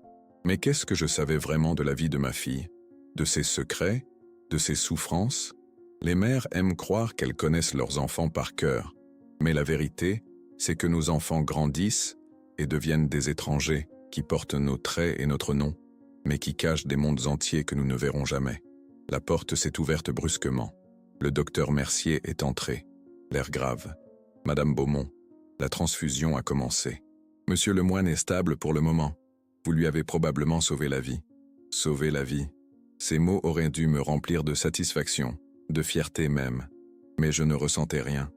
S1: Mais qu'est-ce que je savais vraiment de la vie de ma fille? De ses secrets? De ses souffrances? Les mères aiment croire qu'elles connaissent leurs enfants par cœur. Mais la vérité, c'est que nos enfants grandissent et deviennent des étrangers qui portent nos traits et notre nom, mais qui cachent des mondes entiers que nous ne verrons jamais. La porte s'est ouverte brusquement. Le docteur Mercier est entré, l'air grave. Madame Beaumont, la transfusion a commencé. Monsieur Lemoine est stable pour le moment. Vous lui avez probablement sauvé la vie. Sauver la vie. Ces mots auraient dû me remplir de satisfaction, de fierté même. Mais je ne ressentais rien.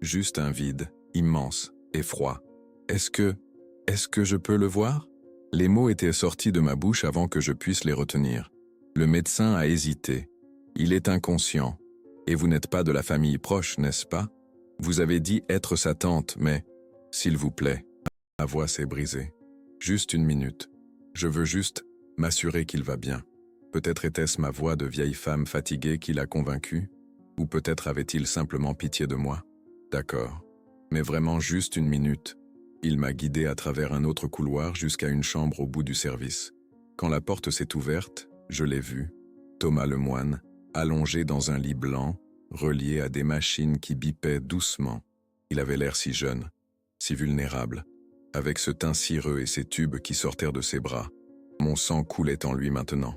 S1: Juste un vide, immense et froid. Est-ce que je peux le voir? Les mots étaient sortis de ma bouche avant que je puisse les retenir. Le médecin a hésité. Il est inconscient. Et vous n'êtes pas de la famille proche, n'est-ce pas? Vous avez dit être sa tante, mais... S'il vous plaît. Ma voix s'est brisée. Juste une minute. Je veux juste m'assurer qu'il va bien. Peut-être était-ce ma voix de vieille femme fatiguée qui l'a convaincu? Ou peut-être avait-il simplement pitié de moi? D'accord. Mais vraiment juste une minute. Il m'a guidé à travers un autre couloir jusqu'à une chambre au bout du service. Quand la porte s'est ouverte, je l'ai vu. Thomas Lemoine, allongé dans un lit blanc, relié à des machines qui bipaient doucement. Il avait l'air si jeune, si vulnérable, avec ce teint cireux et ces tubes qui sortaient de ses bras. Mon sang coulait en lui maintenant.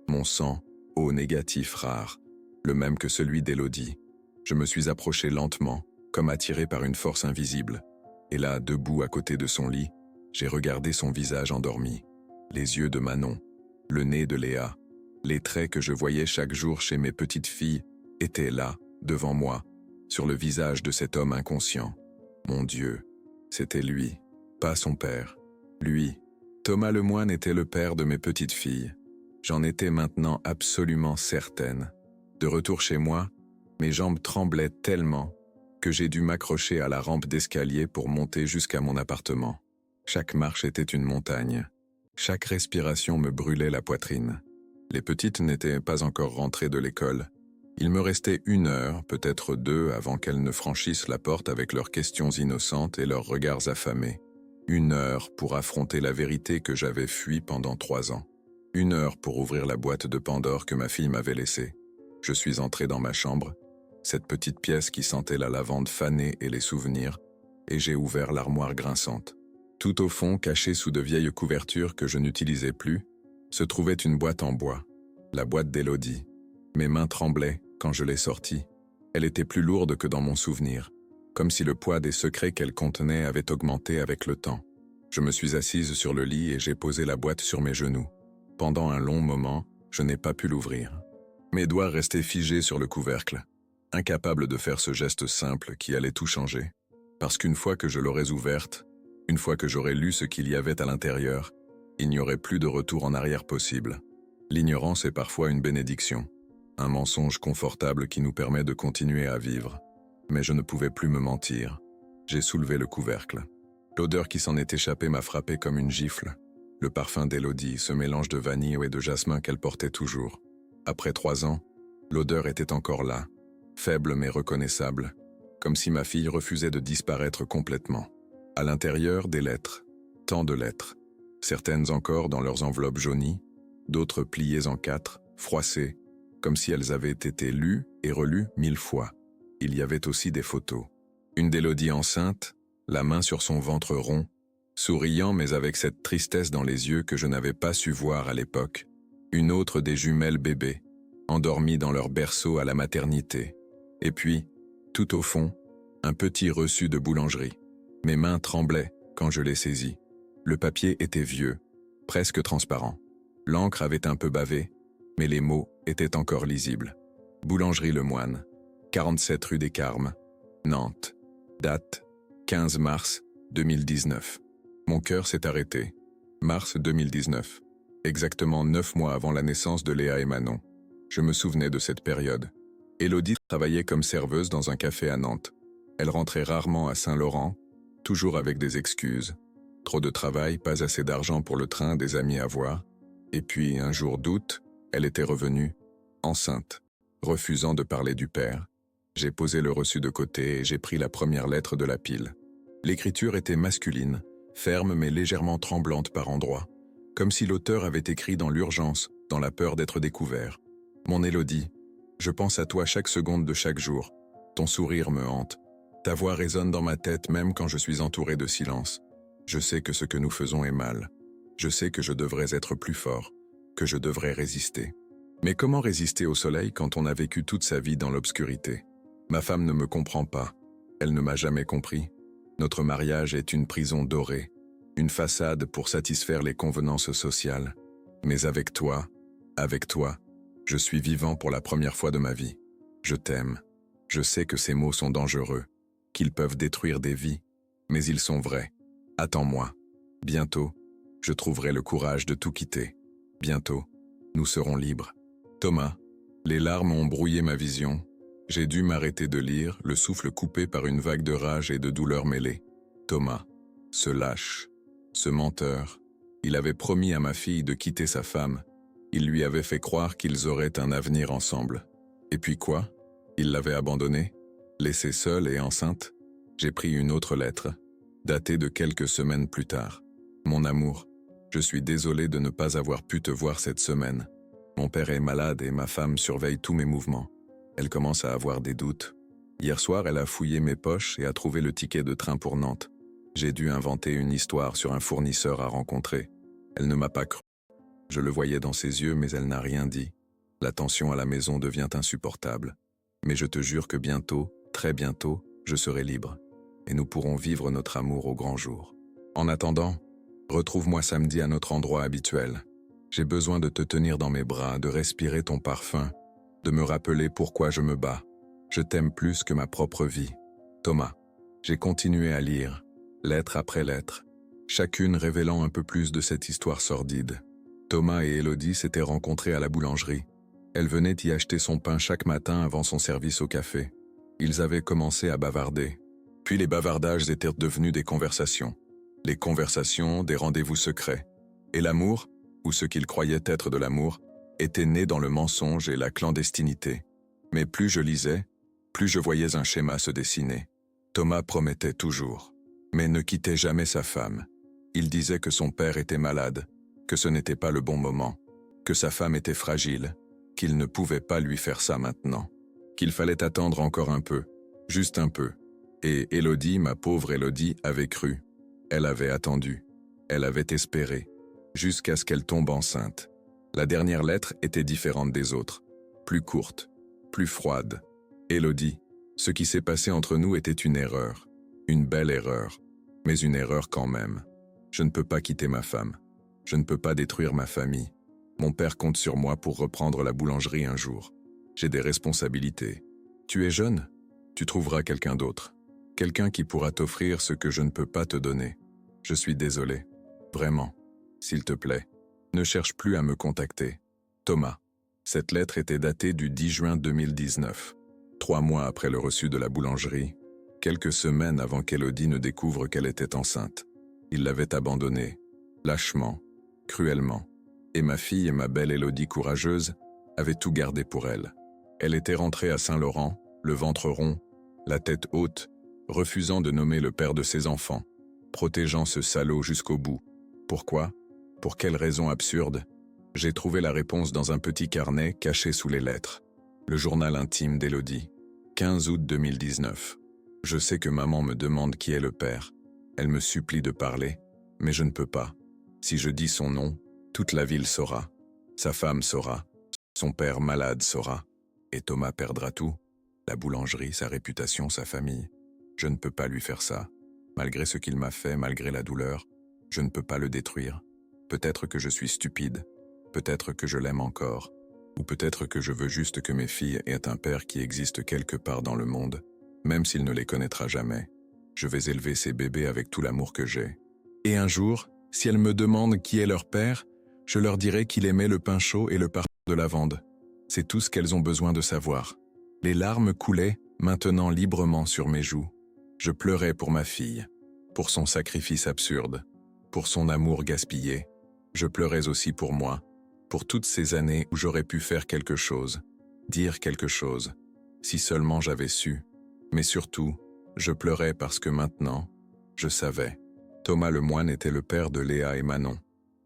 S1: Mon sang, O négatif rare, le même que celui d'Élodie. Je me suis approché lentement, comme attiré par une force invisible. Et là, debout à côté de son lit, j'ai regardé son visage endormi. Les yeux de Manon, le nez de Léa, les traits que je voyais chaque jour chez mes petites filles étaient là, devant moi, sur le visage de cet homme inconscient. Mon Dieu, c'était lui, pas son père. Lui, Thomas Lemoine était le père de mes petites filles. J'en étais maintenant absolument certaine. De retour chez moi, mes jambes tremblaient tellement que j'ai dû m'accrocher à la rampe d'escalier pour monter jusqu'à mon appartement. Chaque marche était une montagne. Chaque respiration me brûlait la poitrine. Les petites n'étaient pas encore rentrées de l'école. Il me restait 1 heure, peut-être 2, avant qu'elles ne franchissent la porte avec leurs questions innocentes et leurs regards affamés. 1 heure pour affronter la vérité que j'avais fuie pendant 3 ans. 1 heure pour ouvrir la boîte de Pandore que ma fille m'avait laissée. Je suis entré dans ma chambre, cette petite pièce qui sentait la lavande fanée et les souvenirs, et j'ai ouvert l'armoire grinçante. Tout au fond, cachée sous de vieilles couvertures que je n'utilisais plus, se trouvait une boîte en bois, la boîte d'Élodie. Mes mains tremblaient quand je l'ai sortie. Elle était plus lourde que dans mon souvenir, comme si le poids des secrets qu'elle contenait avait augmenté avec le temps. Je me suis assise sur le lit et j'ai posé la boîte sur mes genoux. Pendant un long moment, je n'ai pas pu l'ouvrir. Mes doigts restaient figés sur le couvercle, incapables de faire ce geste simple qui allait tout changer. Parce qu'une fois que je l'aurais ouverte, une fois que j'aurais lu ce qu'il y avait à l'intérieur, il n'y aurait plus de retour en arrière possible. L'ignorance est parfois une bénédiction, un mensonge confortable qui nous permet de continuer à vivre. Mais je ne pouvais plus me mentir. J'ai soulevé le couvercle. L'odeur qui s'en est échappée m'a frappé comme une gifle. Le parfum d'Élodie, ce mélange de vanille et de jasmin qu'elle portait toujours. Après 3 ans, l'odeur était encore là, faible mais reconnaissable, comme si ma fille refusait de disparaître complètement. À l'intérieur, des lettres, tant de lettres, certaines encore dans leurs enveloppes jaunies, d'autres pliées en 4, froissées, comme si elles avaient été lues et relues 1000 fois. Il y avait aussi des photos. Une d'Élodie enceinte, la main sur son ventre rond, souriant mais avec cette tristesse dans les yeux que je n'avais pas su voir à l'époque. Une autre des jumelles bébés, endormies dans leur berceau à la maternité. Et puis, tout au fond, un petit reçu de boulangerie. Mes mains tremblaient quand je l'ai saisi. Le papier était vieux, presque transparent. L'encre avait un peu bavé, mais les mots étaient encore lisibles. Boulangerie Le Moine, 47 rue des Carmes, Nantes. Date, 15 mars 2019. Mon cœur s'est arrêté. Mars 2019. Exactement 9 mois avant la naissance de Léa et Manon. Je me souvenais de cette période. Élodie travaillait comme serveuse dans un café à Nantes. Elle rentrait rarement à Saint-Laurent, toujours avec des excuses. Trop de travail, pas assez d'argent pour le train, des amis à voir. Et puis, un jour d'août, elle était revenue, enceinte, refusant de parler du père. J'ai posé le reçu de côté et j'ai pris la première lettre de la pile. L'écriture était masculine, ferme mais légèrement tremblante par endroits, comme si l'auteur avait écrit dans l'urgence, dans la peur d'être découvert. Mon Élodie, je pense à toi chaque seconde de chaque jour. Ton sourire me hante. Ta voix résonne dans ma tête même quand je suis entouré de silence. Je sais que ce que nous faisons est mal. Je sais que je devrais être plus fort, que je devrais résister. Mais comment résister au soleil quand on a vécu toute sa vie dans l'obscurité? Ma femme ne me comprend pas. Elle ne m'a jamais compris. Notre mariage est une prison dorée, une façade pour satisfaire les convenances sociales. Mais avec toi, je suis vivant pour la première fois de ma vie. Je t'aime. Je sais que ces mots sont dangereux, qu'ils peuvent détruire des vies, mais ils sont vrais. Attends-moi. Bientôt, je trouverai le courage de tout quitter. Bientôt, nous serons libres. Thomas, les larmes ont brouillé ma vision. J'ai dû m'arrêter de lire, le souffle coupé par une vague de rage et de douleur mêlée. Thomas, ce lâche, ce menteur, il avait promis à ma fille de quitter sa femme. Il lui avait fait croire qu'ils auraient un avenir ensemble. Et puis quoi? Il l'avait abandonnée, laissée seule et enceinte. J'ai pris une autre lettre, datée de quelques semaines plus tard. Mon amour, je suis désolé de ne pas avoir pu te voir cette semaine. Mon père est malade et ma femme surveille tous mes mouvements. Elle commence à avoir des doutes. Hier soir, elle a fouillé mes poches et a trouvé le ticket de train pour Nantes. J'ai dû inventer une histoire sur un fournisseur à rencontrer. Elle ne m'a pas cru. Je le voyais dans ses yeux, mais elle n'a rien dit. La tension à la maison devient insupportable. Mais je te jure que bientôt, très bientôt, je serai libre. Et nous pourrons vivre notre amour au grand jour. En attendant, retrouve-moi samedi à notre endroit habituel. J'ai besoin de te tenir dans mes bras, de respirer ton parfum, de me rappeler pourquoi je me bats. Je t'aime plus que ma propre vie. Thomas. J'ai continué à lire, lettre après lettre, chacune révélant un peu plus de cette histoire sordide. Thomas et Élodie s'étaient rencontrés à la boulangerie. Elle venait y acheter son pain chaque matin avant son service au café. Ils avaient commencé à bavarder. Puis les bavardages étaient devenus des conversations. Les conversations, des rendez-vous secrets. Et l'amour, ou ce qu'ils croyaient être de l'amour, était né dans le mensonge et la clandestinité. Mais plus je lisais, plus je voyais un schéma se dessiner. Thomas promettait toujours, mais ne quittait jamais sa femme. Il disait que son père était malade, que ce n'était pas le bon moment, que sa femme était fragile, qu'il ne pouvait pas lui faire ça maintenant, qu'il fallait attendre encore un peu, juste un peu. Et Élodie, ma pauvre Élodie, avait cru. Elle avait attendu, elle avait espéré, jusqu'à ce qu'elle tombe enceinte. La dernière lettre était différente des autres, plus courte, plus froide. Élodie, ce qui s'est passé entre nous était une erreur. Une belle erreur. Mais une erreur quand même. Je ne peux pas quitter ma femme. Je ne peux pas détruire ma famille. Mon père compte sur moi pour reprendre la boulangerie un jour. J'ai des responsabilités. Tu es jeune? Tu trouveras quelqu'un d'autre. Quelqu'un qui pourra t'offrir ce que je ne peux pas te donner. Je suis désolé. Vraiment. S'il te plaît, ne cherche plus à me contacter. Thomas. Cette lettre était datée du 10 juin 2019. 3 mois après le reçu de la boulangerie, quelques semaines avant qu'Élodie ne découvre qu'elle était enceinte. Il l'avait abandonnée, lâchement, cruellement. Et ma fille, ma belle Élodie courageuse, avait tout gardé pour elle. Elle était rentrée à Saint-Laurent, le ventre rond, la tête haute, refusant de nommer le père de ses enfants, protégeant ce salaud jusqu'au bout. Pourquoi? Pour quelle raison absurde? J'ai trouvé la réponse dans un petit carnet caché sous les lettres. Le journal intime d'Élodie, 15 août 2019. Je sais que maman me demande qui est le père. Elle me supplie de parler, mais je ne peux pas. Si je dis son nom, toute la ville saura. Sa femme saura. Son père malade saura. Et Thomas perdra tout. La boulangerie, sa réputation, sa famille. Je ne peux pas lui faire ça. Malgré ce qu'il m'a fait, malgré la douleur, je ne peux pas le détruire. Peut-être que je suis stupide. Peut-être que je l'aime encore. Ou peut-être que je veux juste que mes filles aient un père qui existe quelque part dans le monde, même s'il ne les connaîtra jamais. Je vais élever ces bébés avec tout l'amour que j'ai. Et un jour, si elles me demandent qui est leur père, je leur dirai qu'il aimait le pain chaud et le parfum de lavande. C'est tout ce qu'elles ont besoin de savoir. Les larmes coulaient, maintenant librement sur mes joues. Je pleurais pour ma fille, pour son sacrifice absurde, pour son amour gaspillé. Je pleurais aussi pour moi, pour toutes ces années où j'aurais pu faire quelque chose, dire quelque chose, si seulement j'avais su. Mais surtout, je pleurais parce que maintenant, je savais. Thomas Lemoine était le père de Léa et Manon,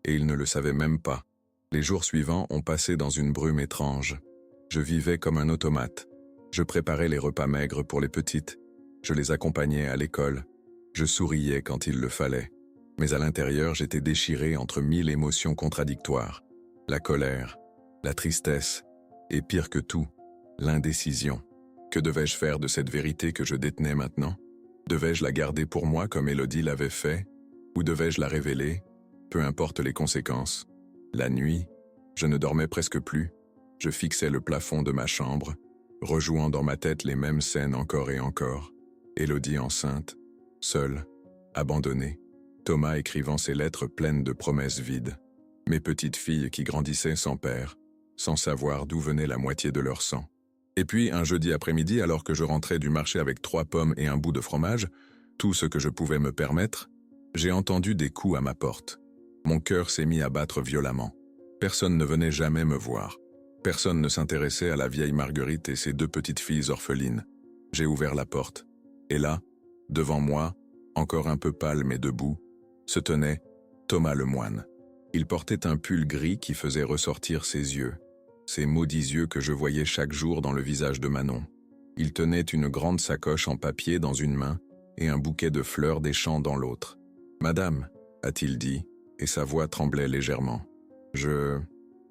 S1: et il ne le savait même pas. Les jours suivants ont passé dans une brume étrange. Je vivais comme un automate. Je préparais les repas maigres pour les petites. Je les accompagnais à l'école. Je souriais quand il le fallait. Mais à l'intérieur, j'étais déchiré entre 1000 émotions contradictoires. La colère, la tristesse, et pire que tout, l'indécision. Que devais-je faire de cette vérité que je détenais maintenant? Devais-je la garder pour moi comme Élodie l'avait fait? Ou devais-je la révéler? Peu importe les conséquences. La nuit, je ne dormais presque plus. Je fixais le plafond de ma chambre, rejouant dans ma tête les mêmes scènes encore et encore. Élodie enceinte, seule, abandonnée. Thomas écrivant ses lettres pleines de promesses vides. Mes petites filles qui grandissaient sans père, sans savoir d'où venait la moitié de leur sang. Et puis, un jeudi après-midi, alors que je rentrais du marché avec 3 pommes et un bout de fromage, tout ce que je pouvais me permettre, j'ai entendu des coups à ma porte. Mon cœur s'est mis à battre violemment. Personne ne venait jamais me voir. Personne ne s'intéressait à la vieille Marguerite et ses 2 petites filles orphelines. J'ai ouvert la porte. Et là, devant moi, encore un peu pâle mais debout, se tenait Thomas Lemoine. Il portait un pull gris qui faisait ressortir ses yeux, ces maudits yeux que je voyais chaque jour dans le visage de Manon. Il tenait une grande sacoche en papier dans une main et un bouquet de fleurs des champs dans l'autre. « Madame » a-t-il dit, et sa voix tremblait légèrement. « Je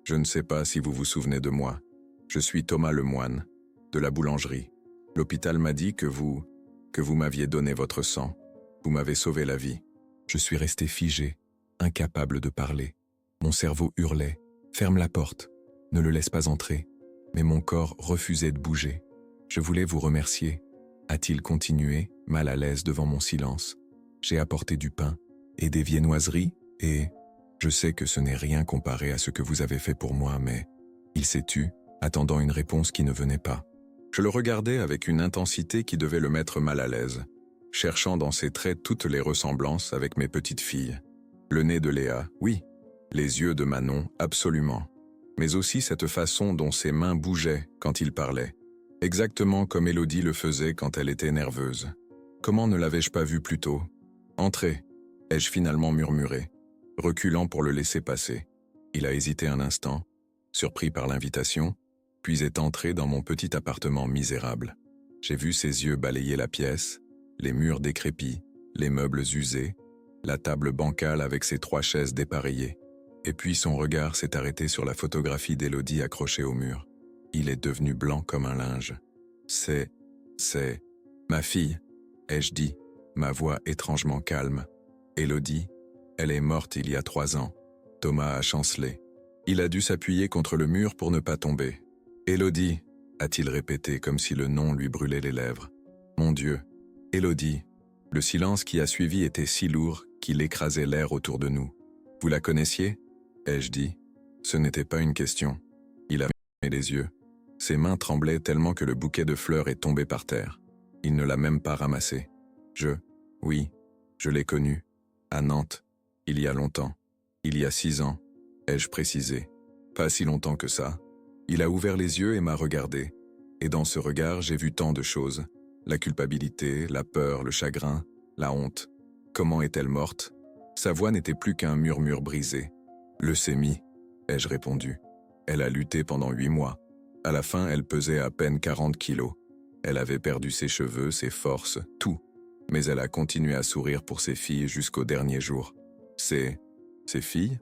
S1: ne sais pas si vous vous souvenez de moi. Je suis Thomas Lemoine, de la boulangerie. L'hôpital m'a dit que vous m'aviez donné votre sang. Vous m'avez sauvé la vie. » Je suis resté figé, incapable de parler. Mon cerveau hurlait « Ferme la porte, ne le laisse pas entrer ». Mais mon corps refusait de bouger. « Je voulais vous remercier », a-t-il continué, mal à l'aise devant mon silence. J'ai apporté du pain et des viennoiseries et je sais que ce n'est rien comparé à ce que vous avez fait pour moi, mais il s'est tu, attendant une réponse qui ne venait pas. Je le regardais avec une intensité qui devait le mettre mal à l'aise, cherchant dans ses traits toutes les ressemblances avec mes petites filles. Le nez de Léa, oui. Les yeux de Manon, absolument. Mais aussi cette façon dont ses mains bougeaient quand il parlait. Exactement comme Élodie le faisait quand elle était nerveuse. Comment ne l'avais-je pas vu plus tôt? « Entrez », ai-je finalement murmuré, reculant pour le laisser passer. Il a hésité un instant, surpris par l'invitation, puis est entré dans mon petit appartement misérable. J'ai vu ses yeux balayer la pièce, les murs décrépits, les meubles usés, la table bancale avec ses 3 chaises dépareillées. Et puis son regard s'est arrêté sur la photographie d'Élodie accrochée au mur. Il est devenu blanc comme un linge. C'est ma fille, ai-je dit, ma voix étrangement calme. Élodie, elle est morte il y a 3 ans. Thomas a chancelé. Il a dû s'appuyer contre le mur pour ne pas tomber. Élodie, a-t-il répété comme si le nom lui brûlait les lèvres. Mon Dieu, Élodie. Le silence qui a suivi était si lourd qu'il écrasait l'air autour de nous. Vous la connaissiez? Ai-je dit. Ce n'était pas une question. Il a fermé les yeux. Ses mains tremblaient tellement que le bouquet de fleurs est tombé par terre. Il ne l'a même pas ramassé. Oui, je l'ai connue. À Nantes, il y a longtemps. Il y a 6 ans, ai-je précisé. Pas si longtemps que ça. Il a ouvert les yeux et m'a regardé. Et dans ce regard, j'ai vu tant de choses. La culpabilité, la peur, le chagrin, la honte. Comment est-elle morte? Sa voix n'était plus qu'un murmure brisé. Leucémie, ai-je répondu. Elle a lutté pendant 8 mois. À la fin, elle pesait à peine 40 kilos. Elle avait perdu ses cheveux, ses forces, tout. Mais elle a continué à sourire pour ses filles jusqu'au dernier jour. Ses filles?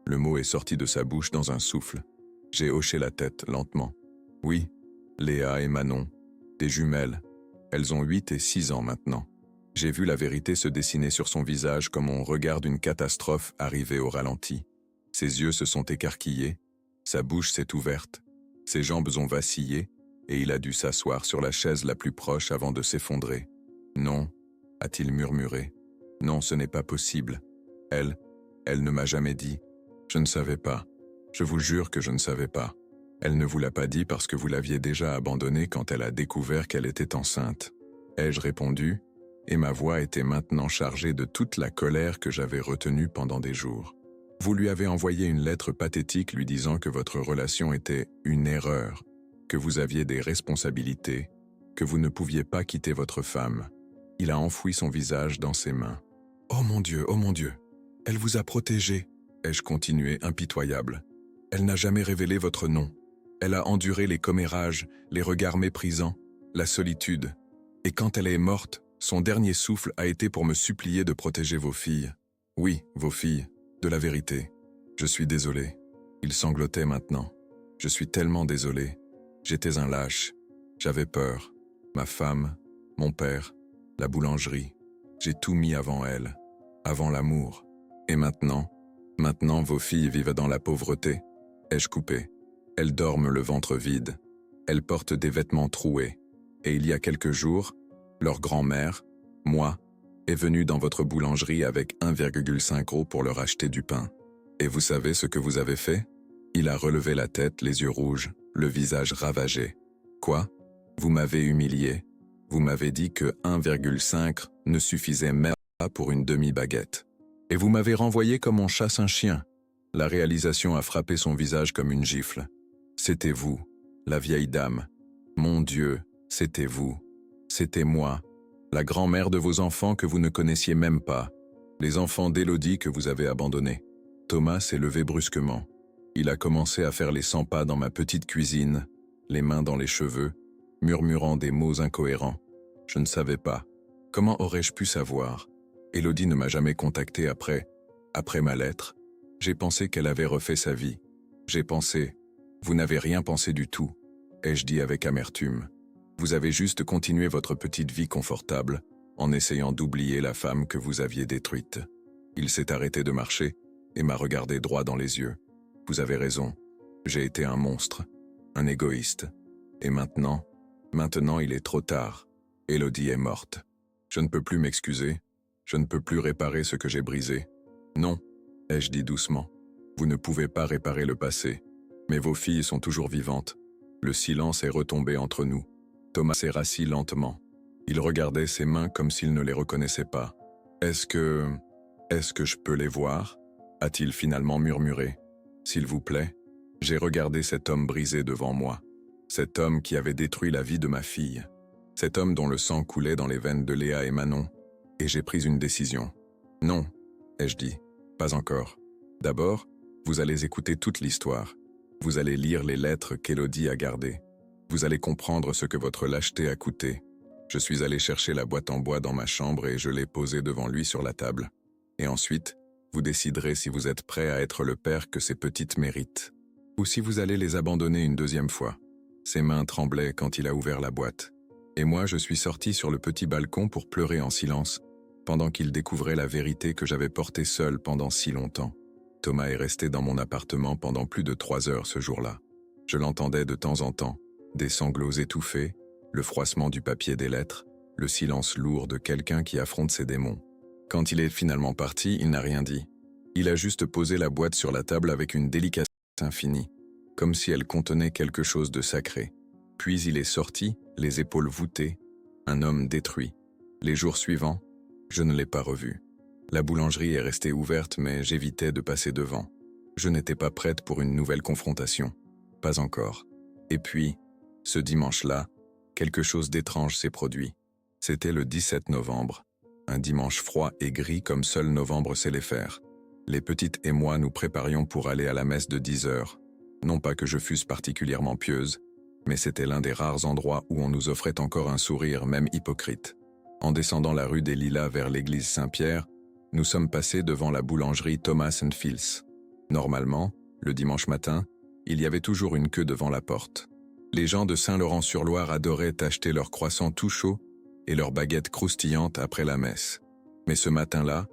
S1: Le mot est sorti de sa bouche dans un souffle. J'ai hoché la tête lentement. Oui, Léa et Manon, des jumelles. Elles ont 8 et 6 ans maintenant. J'ai vu la vérité se dessiner sur son visage comme on regarde une catastrophe arriver au ralenti. Ses yeux se sont écarquillés, sa bouche s'est ouverte, ses jambes ont vacillé et il a dû s'asseoir sur la chaise la plus proche avant de s'effondrer. Non, a-t-il murmuré. Non, ce n'est pas possible. Elle ne m'a jamais dit. Je ne savais pas. Je vous jure que je ne savais pas. Elle ne vous l'a pas dit parce que vous l'aviez déjà abandonnée quand elle a découvert qu'elle était enceinte. Ai-je répondu, et ma voix était maintenant chargée de toute la colère que j'avais retenue pendant des jours. Vous lui avez envoyé une lettre pathétique lui disant que votre relation était une erreur, que vous aviez des responsabilités, que vous ne pouviez pas quitter votre femme. Il a enfoui son visage dans ses mains. Oh mon Dieu, elle vous a protégé, ai-je continué impitoyable. Elle n'a jamais révélé votre nom. Elle a enduré les commérages, les regards méprisants, la solitude. Et quand elle est morte, son dernier souffle a été pour me supplier de protéger vos filles. Oui, vos filles, de la vérité. Je suis désolé. Il sanglotait maintenant. Je suis tellement désolé. J'étais un lâche. J'avais peur. Ma femme, mon père, la boulangerie. J'ai tout mis avant elle, avant l'amour. Et maintenant vos filles vivent dans la pauvreté. Ai-je coupé? Elles dorment le ventre vide. Elles portent des vêtements troués. Et il y a quelques jours, leur grand-mère, moi, est venue dans votre boulangerie avec 1,5 € pour leur acheter du pain. Et vous savez ce que vous avez fait? Il a relevé la tête, les yeux rouges, le visage ravagé. Quoi? Vous m'avez humilié. Vous m'avez dit que 1,5 ne suffisait même pas pour une demi-baguette. Et vous m'avez renvoyé comme on chasse un chien. La réalisation a frappé son visage comme une gifle. C'était vous, la vieille dame. Mon Dieu, c'était vous. C'était moi, la grand-mère de vos enfants que vous ne connaissiez même pas, les enfants d'Élodie que vous avez abandonnés. Thomas s'est levé brusquement. Il a commencé à faire les 100 pas dans ma petite cuisine, les mains dans les cheveux, murmurant des mots incohérents. Je ne savais pas. Comment aurais-je pu savoir? Élodie ne m'a jamais contacté après ma lettre. J'ai pensé qu'elle avait refait sa vie. J'ai pensé, vous n'avez rien pensé du tout, ai-je dit avec amertume. Vous avez juste continué votre petite vie confortable, en essayant d'oublier la femme que vous aviez détruite. Il s'est arrêté de marcher et m'a regardé droit dans les yeux. Vous avez raison, j'ai été un monstre, un égoïste. Et maintenant il est trop tard. Élodie est morte. Je ne peux plus m'excuser, je ne peux plus réparer ce que j'ai brisé. Non, ai-je dit doucement. Vous ne pouvez pas réparer le passé, mais vos filles sont toujours vivantes. Le silence est retombé entre nous. Thomas s'est rassis lentement. Il regardait ses mains comme s'il ne les reconnaissait pas. Est-ce que je peux les voir? A-t-il finalement murmuré. S'il vous plaît. J'ai regardé cet homme brisé devant moi. Cet homme qui avait détruit la vie de ma fille. Cet homme dont le sang coulait dans les veines de Léa et Manon. Et j'ai pris une décision. Non, ai-je dit. Pas encore. D'abord, vous allez écouter toute l'histoire. Vous allez lire les lettres qu'Élodie a gardées. Vous allez comprendre ce que votre lâcheté a coûté. Je suis allé chercher la boîte en bois dans ma chambre et je l'ai posée devant lui sur la table. Et ensuite, vous déciderez si vous êtes prêt à être le père que ces petites méritent. Ou si vous allez les abandonner une deuxième fois. Ses mains tremblaient quand il a ouvert la boîte. Et moi, je suis sorti sur le petit balcon pour pleurer en silence, pendant qu'il découvrait la vérité que j'avais portée seul pendant si longtemps. Thomas est resté dans mon appartement pendant plus de 3 heures ce jour-là. Je l'entendais de temps en temps, des sanglots étouffés, le froissement du papier des lettres, le silence lourd de quelqu'un qui affronte ses démons. Quand il est finalement parti, il n'a rien dit. Il a juste posé la boîte sur la table avec une délicatesse infinie, comme si elle contenait quelque chose de sacré. Puis il est sorti, les épaules voûtées, un homme détruit. Les jours suivants, je ne l'ai pas revu. La boulangerie est restée ouverte, mais j'évitais de passer devant. Je n'étais pas prête pour une nouvelle confrontation. Pas encore. Et puis, ce dimanche-là, quelque chose d'étrange s'est produit. C'était le 17 novembre. Un dimanche froid et gris comme seul novembre sait les faire. Les petites et moi nous préparions pour aller à la messe de 10 heures. Non pas que je fusse particulièrement pieuse, mais c'était l'un des rares endroits où on nous offrait encore un sourire, même hypocrite. En descendant la rue des Lilas vers l'église Saint-Pierre, nous sommes passés devant la boulangerie Thomas & Fils. Normalement, le dimanche matin, il y avait toujours une queue devant la porte. Les gens de Saint-Laurent-sur-Loire adoraient acheter leurs croissants tout chauds et leurs baguettes croustillantes après la messe. Mais ce matin-là,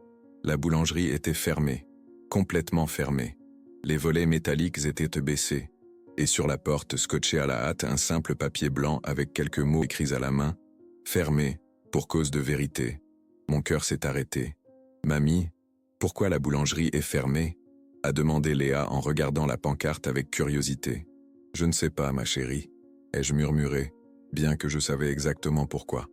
S1: la boulangerie était fermée, complètement fermée. Les volets métalliques étaient baissés, et sur la porte scotché à la hâte un simple papier blanc avec quelques mots écrits à la main, « Fermé, pour cause de vérité ». Mon cœur s'est arrêté. « Mamie, pourquoi la boulangerie est fermée ?» a demandé Léa en regardant la pancarte avec curiosité. « Je ne sais pas, ma chérie », ai-je murmuré, bien que je savais exactement pourquoi.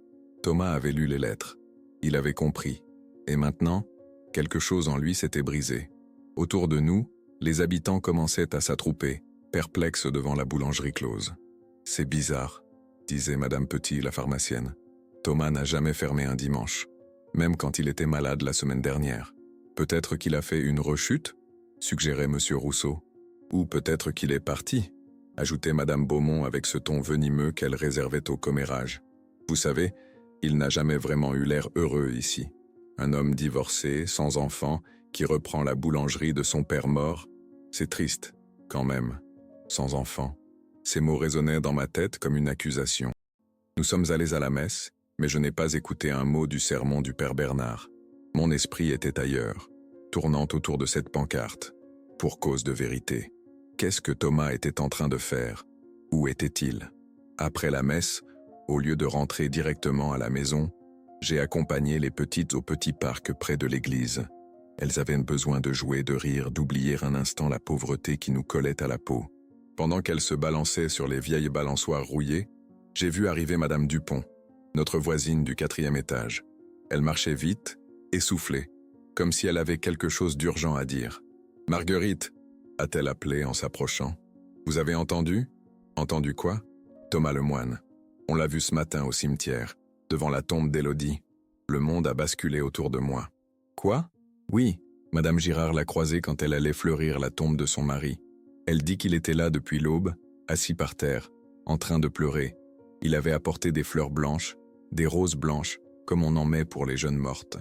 S1: Thomas avait lu les lettres. Il avait compris. Et maintenant, quelque chose en lui s'était brisé. Autour de nous, les habitants commençaient à s'attrouper, perplexes devant la boulangerie close. « C'est bizarre », disait Madame Petit, la pharmacienne. Thomas n'a jamais fermé un dimanche, même quand il était malade la semaine dernière. Peut-être qu'il a fait une rechute, suggérait Monsieur Rousseau. Ou peut-être qu'il est parti, ajoutait Madame Beaumont avec ce ton venimeux qu'elle réservait au commérage. Vous savez, il n'a jamais vraiment eu l'air heureux ici. Un homme divorcé, sans enfant, qui reprend la boulangerie de son père mort, c'est triste, quand même. Sans enfant. Ces mots résonnaient dans ma tête comme une accusation. Nous sommes allés à la messe, mais je n'ai pas écouté un mot du sermon du père Bernard. Mon esprit était ailleurs, tournant autour de cette pancarte. Pour cause de vérité. Qu'est-ce que Thomas était en train de faire? Où était-il? Après la messe, au lieu de rentrer directement à la maison, j'ai accompagné les petites au petit parc près de l'église. Elles avaient besoin de jouer, de rire, d'oublier un instant la pauvreté qui nous collait à la peau. Pendant qu'elles se balançaient sur les vieilles balançoires rouillées, j'ai vu arriver Madame Dupont, notre voisine du 4e étage. Elle marchait vite, essoufflée, comme si elle avait quelque chose d'urgent à dire. « Marguerite !» a-t-elle appelé en s'approchant. « Vous avez entendu ?»« Entendu quoi ?» Thomas Lemoine. On l'a vu ce matin au cimetière, devant la tombe d'Élodie. Le monde a basculé autour de moi. « Quoi ?» Oui, Madame Girard l'a croisé quand elle allait fleurir la tombe de son mari. Elle dit qu'il était là depuis l'aube, assis par terre, en train de pleurer. Il avait apporté des fleurs blanches, des roses blanches, comme on en met pour les jeunes mortes.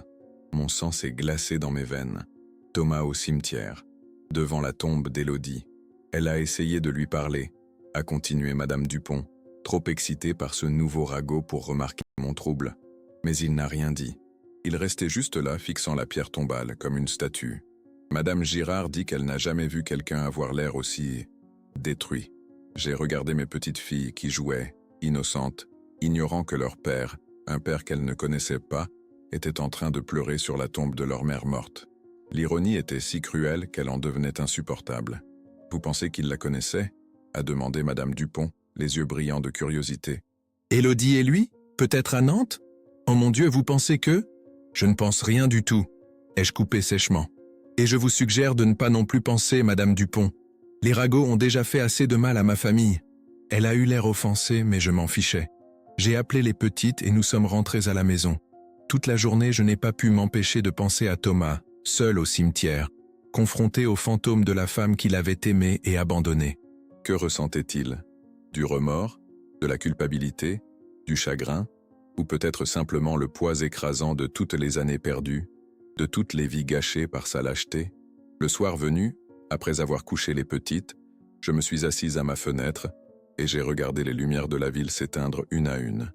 S1: Mon sang s'est glacé dans mes veines. Thomas au cimetière, devant la tombe d'Élodie. Elle a essayé de lui parler, a continué Madame Dupont, trop excitée par ce nouveau ragot pour remarquer mon trouble. Mais il n'a rien dit. Il restait juste là, fixant la pierre tombale, comme une statue. Madame Girard dit qu'elle n'a jamais vu quelqu'un avoir l'air aussi détruit. J'ai regardé mes petites filles qui jouaient, innocentes, ignorant que leur père, un père qu'elles ne connaissaient pas, était en train de pleurer sur la tombe de leur mère morte. L'ironie était si cruelle qu'elle en devenait insupportable. « Vous pensez qu'il la connaissait ?» a demandé Madame Dupont, les yeux brillants de curiosité. « Élodie et lui? Peut-être à Nantes? Oh mon Dieu, vous pensez que… » « Je ne pense rien du tout, ai-je coupé sèchement. Et je vous suggère de ne pas non plus penser, Madame Dupont. Les ragots ont déjà fait assez de mal à ma famille. Elle a eu l'air offensée, mais je m'en fichais. J'ai appelé les petites et nous sommes rentrés à la maison. Toute la journée, je n'ai pas pu m'empêcher de penser à Thomas, seul au cimetière, confronté au fantôme de la femme qu'il avait aimée et abandonnée. Que ressentait-il? Du remords? De la culpabilité? Du chagrin? Ou peut-être simplement le poids écrasant de toutes les années perdues, de toutes les vies gâchées par sa lâcheté? Le soir venu, après avoir couché les petites, je me suis assise à ma fenêtre, et j'ai regardé les lumières de la ville s'éteindre une à une.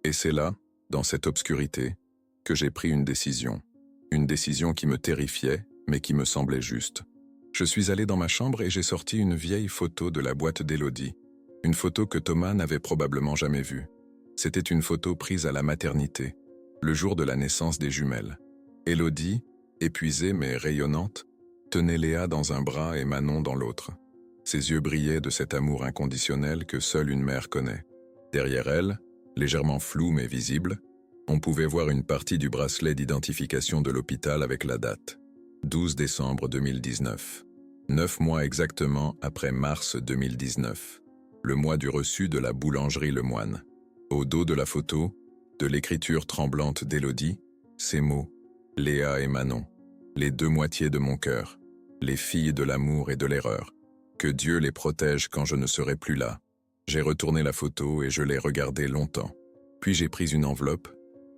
S1: Et c'est là, dans cette obscurité, que j'ai pris une décision. Une décision qui me terrifiait, mais qui me semblait juste. Je suis allé dans ma chambre et j'ai sorti une vieille photo de la boîte d'Élodie. Une photo que Thomas n'avait probablement jamais vue. C'était une photo prise à la maternité, le jour de la naissance des jumelles. Élodie, épuisée mais rayonnante, tenait Léa dans un bras et Manon dans l'autre. Ses yeux brillaient de cet amour inconditionnel que seule une mère connaît. Derrière elle, légèrement floue mais visible, on pouvait voir une partie du bracelet d'identification de l'hôpital avec la date. 12 décembre 2019. 9 mois exactement après mars 2019. Le mois du reçu de la boulangerie Le Moine. Au dos de la photo, de l'écriture tremblante d'Élodie, ces mots, Léa et Manon, les deux moitiés de mon cœur, les filles de l'amour et de l'erreur. Que Dieu les protège quand je ne serai plus là. J'ai retourné la photo et je l'ai regardée longtemps. Puis j'ai pris une enveloppe,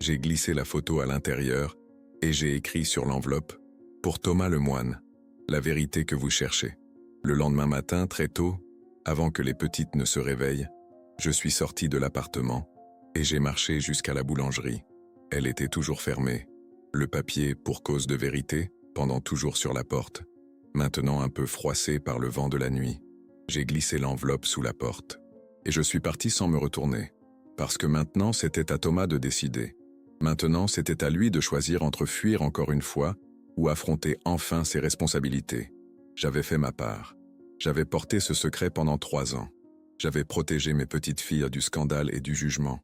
S1: j'ai glissé la photo à l'intérieur et j'ai écrit sur l'enveloppe « Pour Thomas Le Moine, la vérité que vous cherchez ». Le lendemain matin, très tôt, avant que les petites ne se réveillent, je suis sorti de l'appartement et j'ai marché jusqu'à la boulangerie. Elle était toujours fermée. Le papier, pour cause de vérité, pendant toujours sur la porte. Maintenant un peu froissé par le vent de la nuit. J'ai glissé l'enveloppe sous la porte. Et je suis parti sans me retourner. Parce que maintenant, c'était à Thomas de décider. Maintenant, c'était à lui de choisir entre fuir encore une fois ou affronter enfin ses responsabilités. J'avais fait ma part. J'avais porté ce secret pendant 3 ans. J'avais protégé mes petites filles du scandale et du jugement.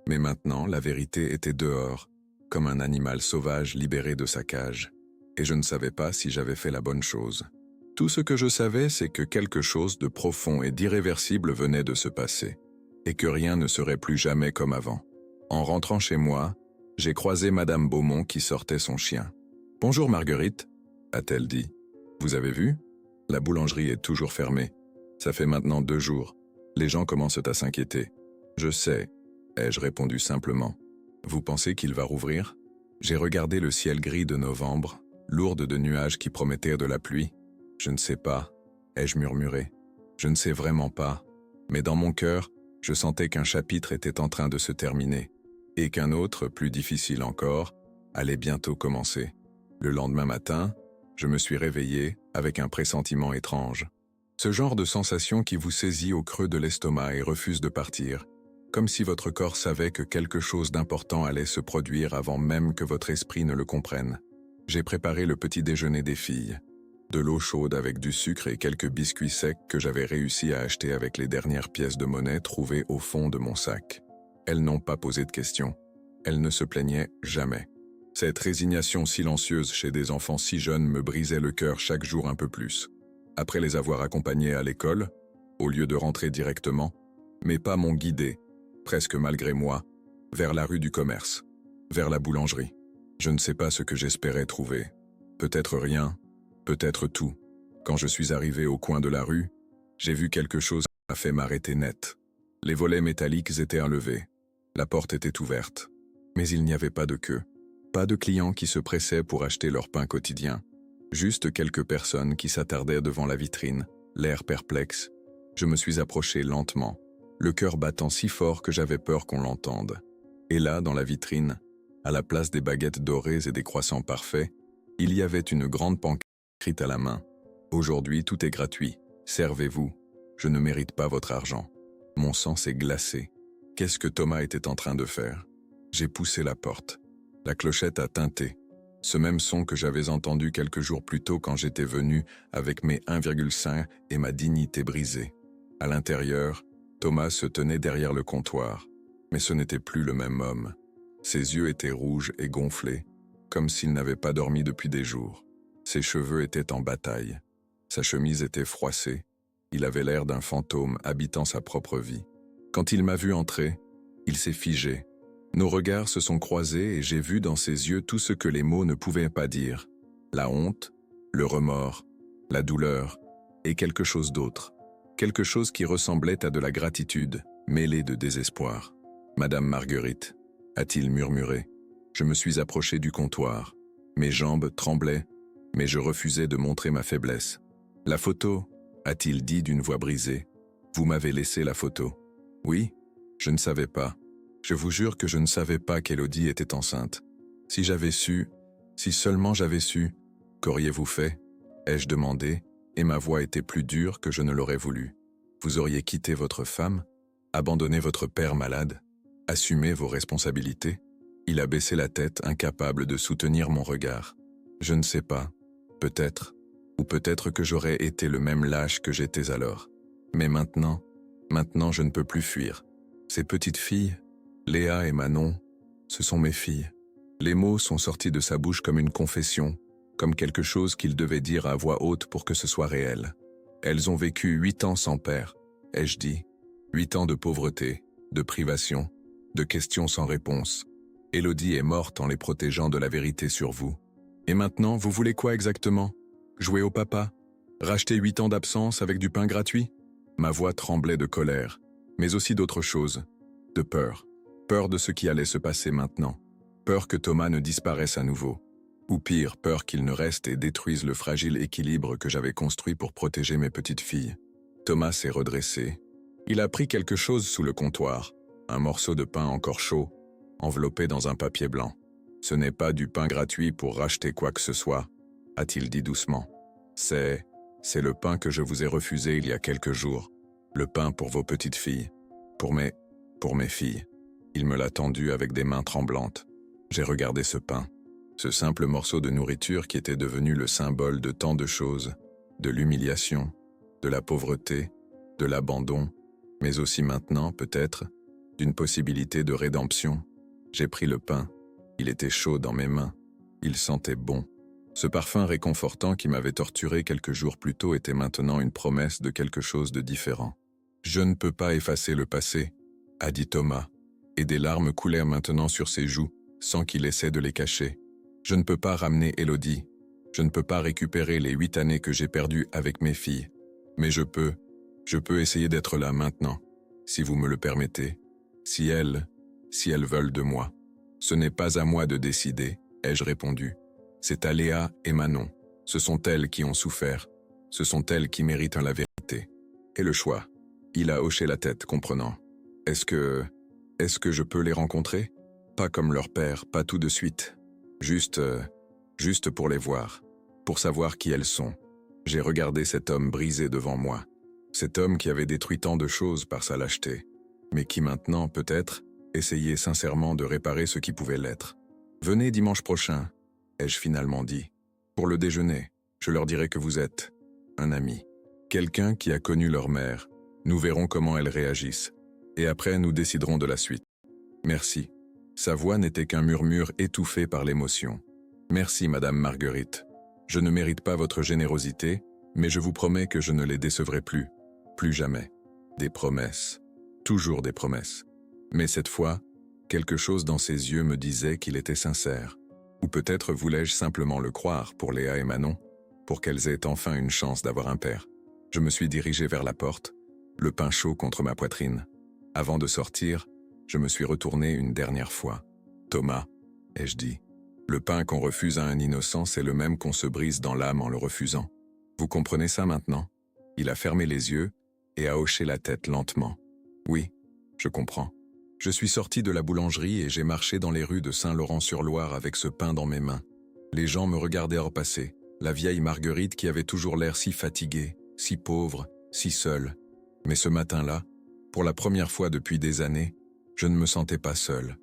S1: Mais maintenant, la vérité était dehors, comme un animal sauvage libéré de sa cage. Et je ne savais pas si j'avais fait la bonne chose. Tout ce que je savais, c'est que quelque chose de profond et d'irréversible venait de se passer, et que rien ne serait plus jamais comme avant. En rentrant chez moi, j'ai croisé Madame Beaumont qui sortait son chien. « Bonjour Marguerite », a-t-elle dit. « Vous avez vu ? La boulangerie est toujours fermée. Ça fait maintenant 2 jours. Les gens commencent à s'inquiéter. »« Je sais », ai-je répondu simplement. « Vous pensez qu'il va rouvrir ?» J'ai regardé le ciel gris de novembre, lourde de nuages qui promettaient de la pluie. « Je ne sais pas », ai-je murmuré. « Je ne sais vraiment pas. » Mais dans mon cœur, je sentais qu'un chapitre était en train de se terminer, et qu'un autre, plus difficile encore, allait bientôt commencer. Le lendemain matin, je me suis réveillé avec un pressentiment étrange. Ce genre de sensation qui vous saisit au creux de l'estomac et refuse de partir, comme si votre corps savait que quelque chose d'important allait se produire avant même que votre esprit ne le comprenne. J'ai préparé le petit déjeuner des filles. De l'eau chaude avec du sucre et quelques biscuits secs que j'avais réussi à acheter avec les dernières pièces de monnaie trouvées au fond de mon sac. Elles n'ont pas posé de questions. Elles ne se plaignaient jamais. Cette résignation silencieuse chez des enfants si jeunes me brisait le cœur chaque jour un peu plus. Après les avoir accompagnées à l'école, au lieu de rentrer directement, mes pas m'ont guidé, presque malgré moi, vers la rue du commerce, vers la boulangerie. Je ne sais pas ce que j'espérais trouver. Peut-être rien, peut-être tout. Quand je suis arrivé au coin de la rue, j'ai vu quelque chose qui m'a fait m'arrêter net. Les volets métalliques étaient enlevés. La porte était ouverte. Mais il n'y avait pas de queue. Pas de clients qui se pressaient pour acheter leur pain quotidien. Juste quelques personnes qui s'attardaient devant la vitrine, l'air perplexe. Je me suis approché lentement, le cœur battant si fort que j'avais peur qu'on l'entende. Et là, dans la vitrine, à la place des baguettes dorées et des croissants parfaits, il y avait une grande pancarte écrite à la main. « Aujourd'hui, tout est gratuit. Servez-vous. Je ne mérite pas votre argent. » Mon sang s'est glacé. Qu'est-ce que Thomas était en train de faire? J'ai poussé la porte. La clochette a tinté. Ce même son que j'avais entendu quelques jours plus tôt quand j'étais venu avec mes 1,5 et ma dignité brisée. À l'intérieur, Thomas se tenait derrière le comptoir. Mais ce n'était plus le même homme. Ses yeux étaient rouges et gonflés, comme s'il n'avait pas dormi depuis des jours. Ses cheveux étaient en bataille. Sa chemise était froissée. Il avait l'air d'un fantôme habitant sa propre vie. Quand il m'a vu entrer, il s'est figé. Nos regards se sont croisés et j'ai vu dans ses yeux tout ce que les mots ne pouvaient pas dire. La honte, le remords, la douleur et quelque chose d'autre. Quelque chose qui ressemblait à de la gratitude, mêlée de désespoir. « Madame Marguerite », a-t-il murmuré. Je me suis approché du comptoir. Mes jambes tremblaient, mais je refusais de montrer ma faiblesse. « La photo », a-t-il dit d'une voix brisée. « Vous m'avez laissé la photo. Oui, je ne savais pas. Je vous jure que je ne savais pas qu'Élodie était enceinte. Si j'avais su, si seulement j'avais su, qu'auriez-vous fait? Ai-je demandé, et ma voix était plus dure que je ne l'aurais voulu. Vous auriez quitté votre femme, abandonné votre père malade, assumé vos responsabilités? Il a baissé la tête, incapable de soutenir mon regard. Je ne sais pas, peut-être, ou peut-être que j'aurais été le même lâche que j'étais alors. Mais maintenant je ne peux plus fuir. Ces petites filles, Léa et Manon, ce sont mes filles. Les mots sont sortis de sa bouche comme une confession, comme quelque chose qu'il devait dire à voix haute pour que ce soit réel. Elles ont vécu 8 ans sans père, ai-je dit. 8 ans de pauvreté, de privation, de questions sans réponse. Élodie est morte en les protégeant de la vérité sur vous. Et maintenant, vous voulez quoi exactement? Jouer au papa? Racheter 8 ans d'absence avec du pain gratuit? Ma voix tremblait de colère, mais aussi d'autre chose, de peur. Peur de ce qui allait se passer maintenant. Peur que Thomas ne disparaisse à nouveau. Ou pire, peur qu'il ne reste et détruise le fragile équilibre que j'avais construit pour protéger mes petites filles. Thomas s'est redressé. Il a pris quelque chose sous le comptoir, un morceau de pain encore chaud, enveloppé dans un papier blanc. Ce n'est pas du pain gratuit pour racheter quoi que ce soit, a-t-il dit doucement. C'est le pain que je vous ai refusé il y a quelques jours. Le pain pour vos petites filles. Pour mes filles. Il me l'a tendu avec des mains tremblantes. J'ai regardé ce pain. Ce simple morceau de nourriture qui était devenu le symbole de tant de choses, de l'humiliation, de la pauvreté, de l'abandon, mais aussi maintenant, peut-être, d'une possibilité de rédemption. J'ai pris le pain. Il était chaud dans mes mains. Il sentait bon. Ce parfum réconfortant qui m'avait torturé quelques jours plus tôt était maintenant une promesse de quelque chose de différent. Je ne peux pas effacer le passé, a dit Thomas, et des larmes coulèrent maintenant sur ses joues, sans qu'il essaie de les cacher. Je ne peux pas ramener Élodie. Je ne peux pas récupérer les 8 années que j'ai perdues avec mes filles. Mais je peux essayer d'être là maintenant, si vous me le permettez. Si elles veulent de moi. Ce n'est pas à moi de décider, ai-je répondu. C'est à Léa et Manon. Ce sont elles qui ont souffert. Ce sont elles qui méritent la vérité. Et le choix. Il a hoché la tête, comprenant. Est-ce que je peux les rencontrer? Pas comme leur père, pas tout de suite. Juste pour les voir. Pour savoir qui elles sont. J'ai regardé cet homme brisé devant moi. Cet homme qui avait détruit tant de choses par sa lâcheté. Mais qui maintenant, peut-être, essayait sincèrement de réparer ce qui pouvait l'être. Venez dimanche prochain, ai-je finalement dit. Pour le déjeuner, je leur dirai que vous êtes un ami. Quelqu'un qui a connu leur mère. Nous verrons comment elles réagissent. Et après, nous déciderons de la suite. Merci. Sa voix n'était qu'un murmure étouffé par l'émotion. Merci, Madame Marguerite. Je ne mérite pas votre générosité, mais je vous promets que je ne les décevrai plus. Plus jamais. Des promesses. Toujours des promesses. Mais cette fois, quelque chose dans ses yeux me disait qu'il était sincère. Ou peut-être voulais-je simplement le croire pour Léa et Manon, pour qu'elles aient enfin une chance d'avoir un père. Je me suis dirigé vers la porte, le pain chaud contre ma poitrine. Avant de sortir, je me suis retourné une dernière fois. Thomas, ai-je dit, le pain qu'on refuse à un innocent, c'est le même qu'on se brise dans l'âme en le refusant. Vous comprenez ça maintenant? Il a fermé les yeux et a hoché la tête lentement. Oui, je comprends. Je suis sorti de la boulangerie et j'ai marché dans les rues de Saint-Laurent-sur-Loire avec ce pain dans mes mains. Les gens me regardaient repasser, la vieille Marguerite qui avait toujours l'air si fatiguée, si pauvre, si seule. Mais ce matin-là, pour la première fois depuis des années, je ne me sentais pas seul.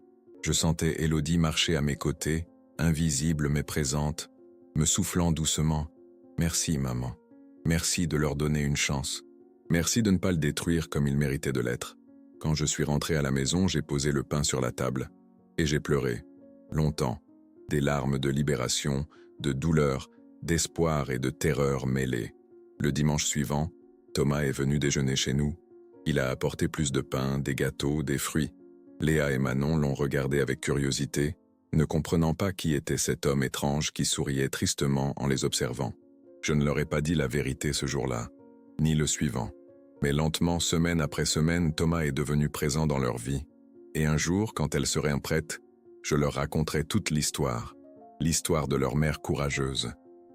S1: Je sentais Élodie marcher à mes côtés, invisible mais présente, me soufflant doucement. Merci, maman. Merci de leur donner une chance. Merci de ne pas le détruire comme il méritait de l'être. Quand je suis rentré à la maison, j'ai posé le pain sur la table. Et j'ai pleuré. Longtemps. Des larmes de libération, de douleur, d'espoir et de terreur mêlées. Le dimanche suivant, Thomas est venu déjeuner chez nous. Il a apporté plus de pain, des gâteaux, des fruits. Léa et Manon l'ont regardé avec curiosité, ne comprenant pas qui était cet homme étrange qui souriait tristement en les observant. Je ne leur ai pas dit la vérité ce jour-là, ni le suivant. Mais lentement, semaine après semaine, Thomas est devenu présent dans leur vie. Et un jour, quand elles seraient prêtes, je leur raconterai toute l'histoire. L'histoire de leur mère courageuse,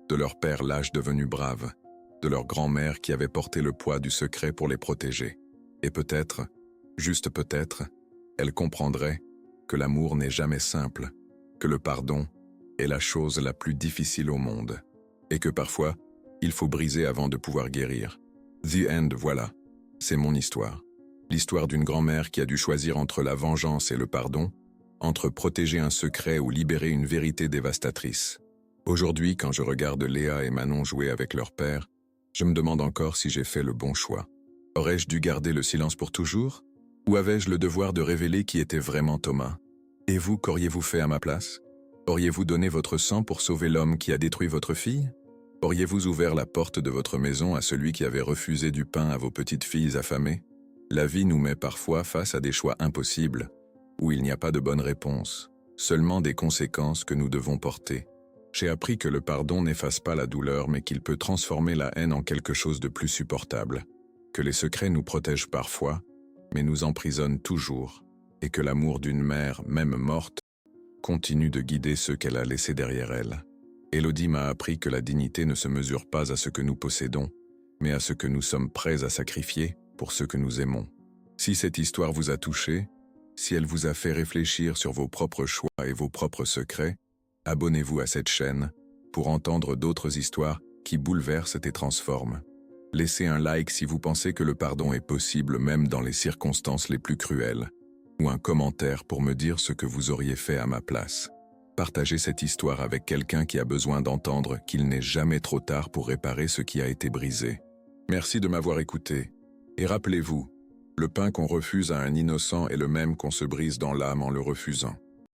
S1: de leur père lâche devenu brave, de leur grand-mère qui avait porté le poids du secret pour les protéger. Et peut-être, juste peut-être, elle comprendrait que l'amour n'est jamais simple, que le pardon est la chose la plus difficile au monde, et que parfois, il faut briser avant de pouvoir guérir. The End, voilà, c'est mon histoire. L'histoire d'une grand-mère qui a dû choisir entre la vengeance et le pardon, entre protéger un secret ou libérer une vérité dévastatrice. Aujourd'hui, quand je regarde Léa et Manon jouer avec leur père, je me demande encore si j'ai fait le bon choix. Aurais-je dû garder le silence pour toujours? Ou avais-je le devoir de révéler qui était vraiment Thomas? Et vous, qu'auriez-vous fait à ma place? Auriez-vous donné votre sang pour sauver l'homme qui a détruit votre fille? Auriez-vous ouvert la porte de votre maison à celui qui avait refusé du pain à vos petites filles affamées? La vie nous met parfois face à des choix impossibles, où il n'y a pas de bonne réponse, seulement des conséquences que nous devons porter. J'ai appris que le pardon n'efface pas la douleur, mais qu'il peut transformer la haine en quelque chose de plus supportable, que les secrets nous protègent parfois, mais nous emprisonnent toujours, et que l'amour d'une mère, même morte, continue de guider ceux qu'elle a laissés derrière elle. Élodie m'a appris que la dignité ne se mesure pas à ce que nous possédons, mais à ce que nous sommes prêts à sacrifier pour ceux que nous aimons. Si cette histoire vous a touché, si elle vous a fait réfléchir sur vos propres choix et vos propres secrets, abonnez-vous à cette chaîne pour entendre d'autres histoires qui bouleversent et transforment. Laissez un like si vous pensez que le pardon est possible même dans les circonstances les plus cruelles, ou un commentaire pour me dire ce que vous auriez fait à ma place. Partagez cette histoire avec quelqu'un qui a besoin d'entendre qu'il n'est jamais trop tard pour réparer ce qui a été brisé. Merci de m'avoir écouté. Et rappelez-vous, le pain qu'on refuse à un innocent est le même qu'on se brise dans l'âme en le refusant.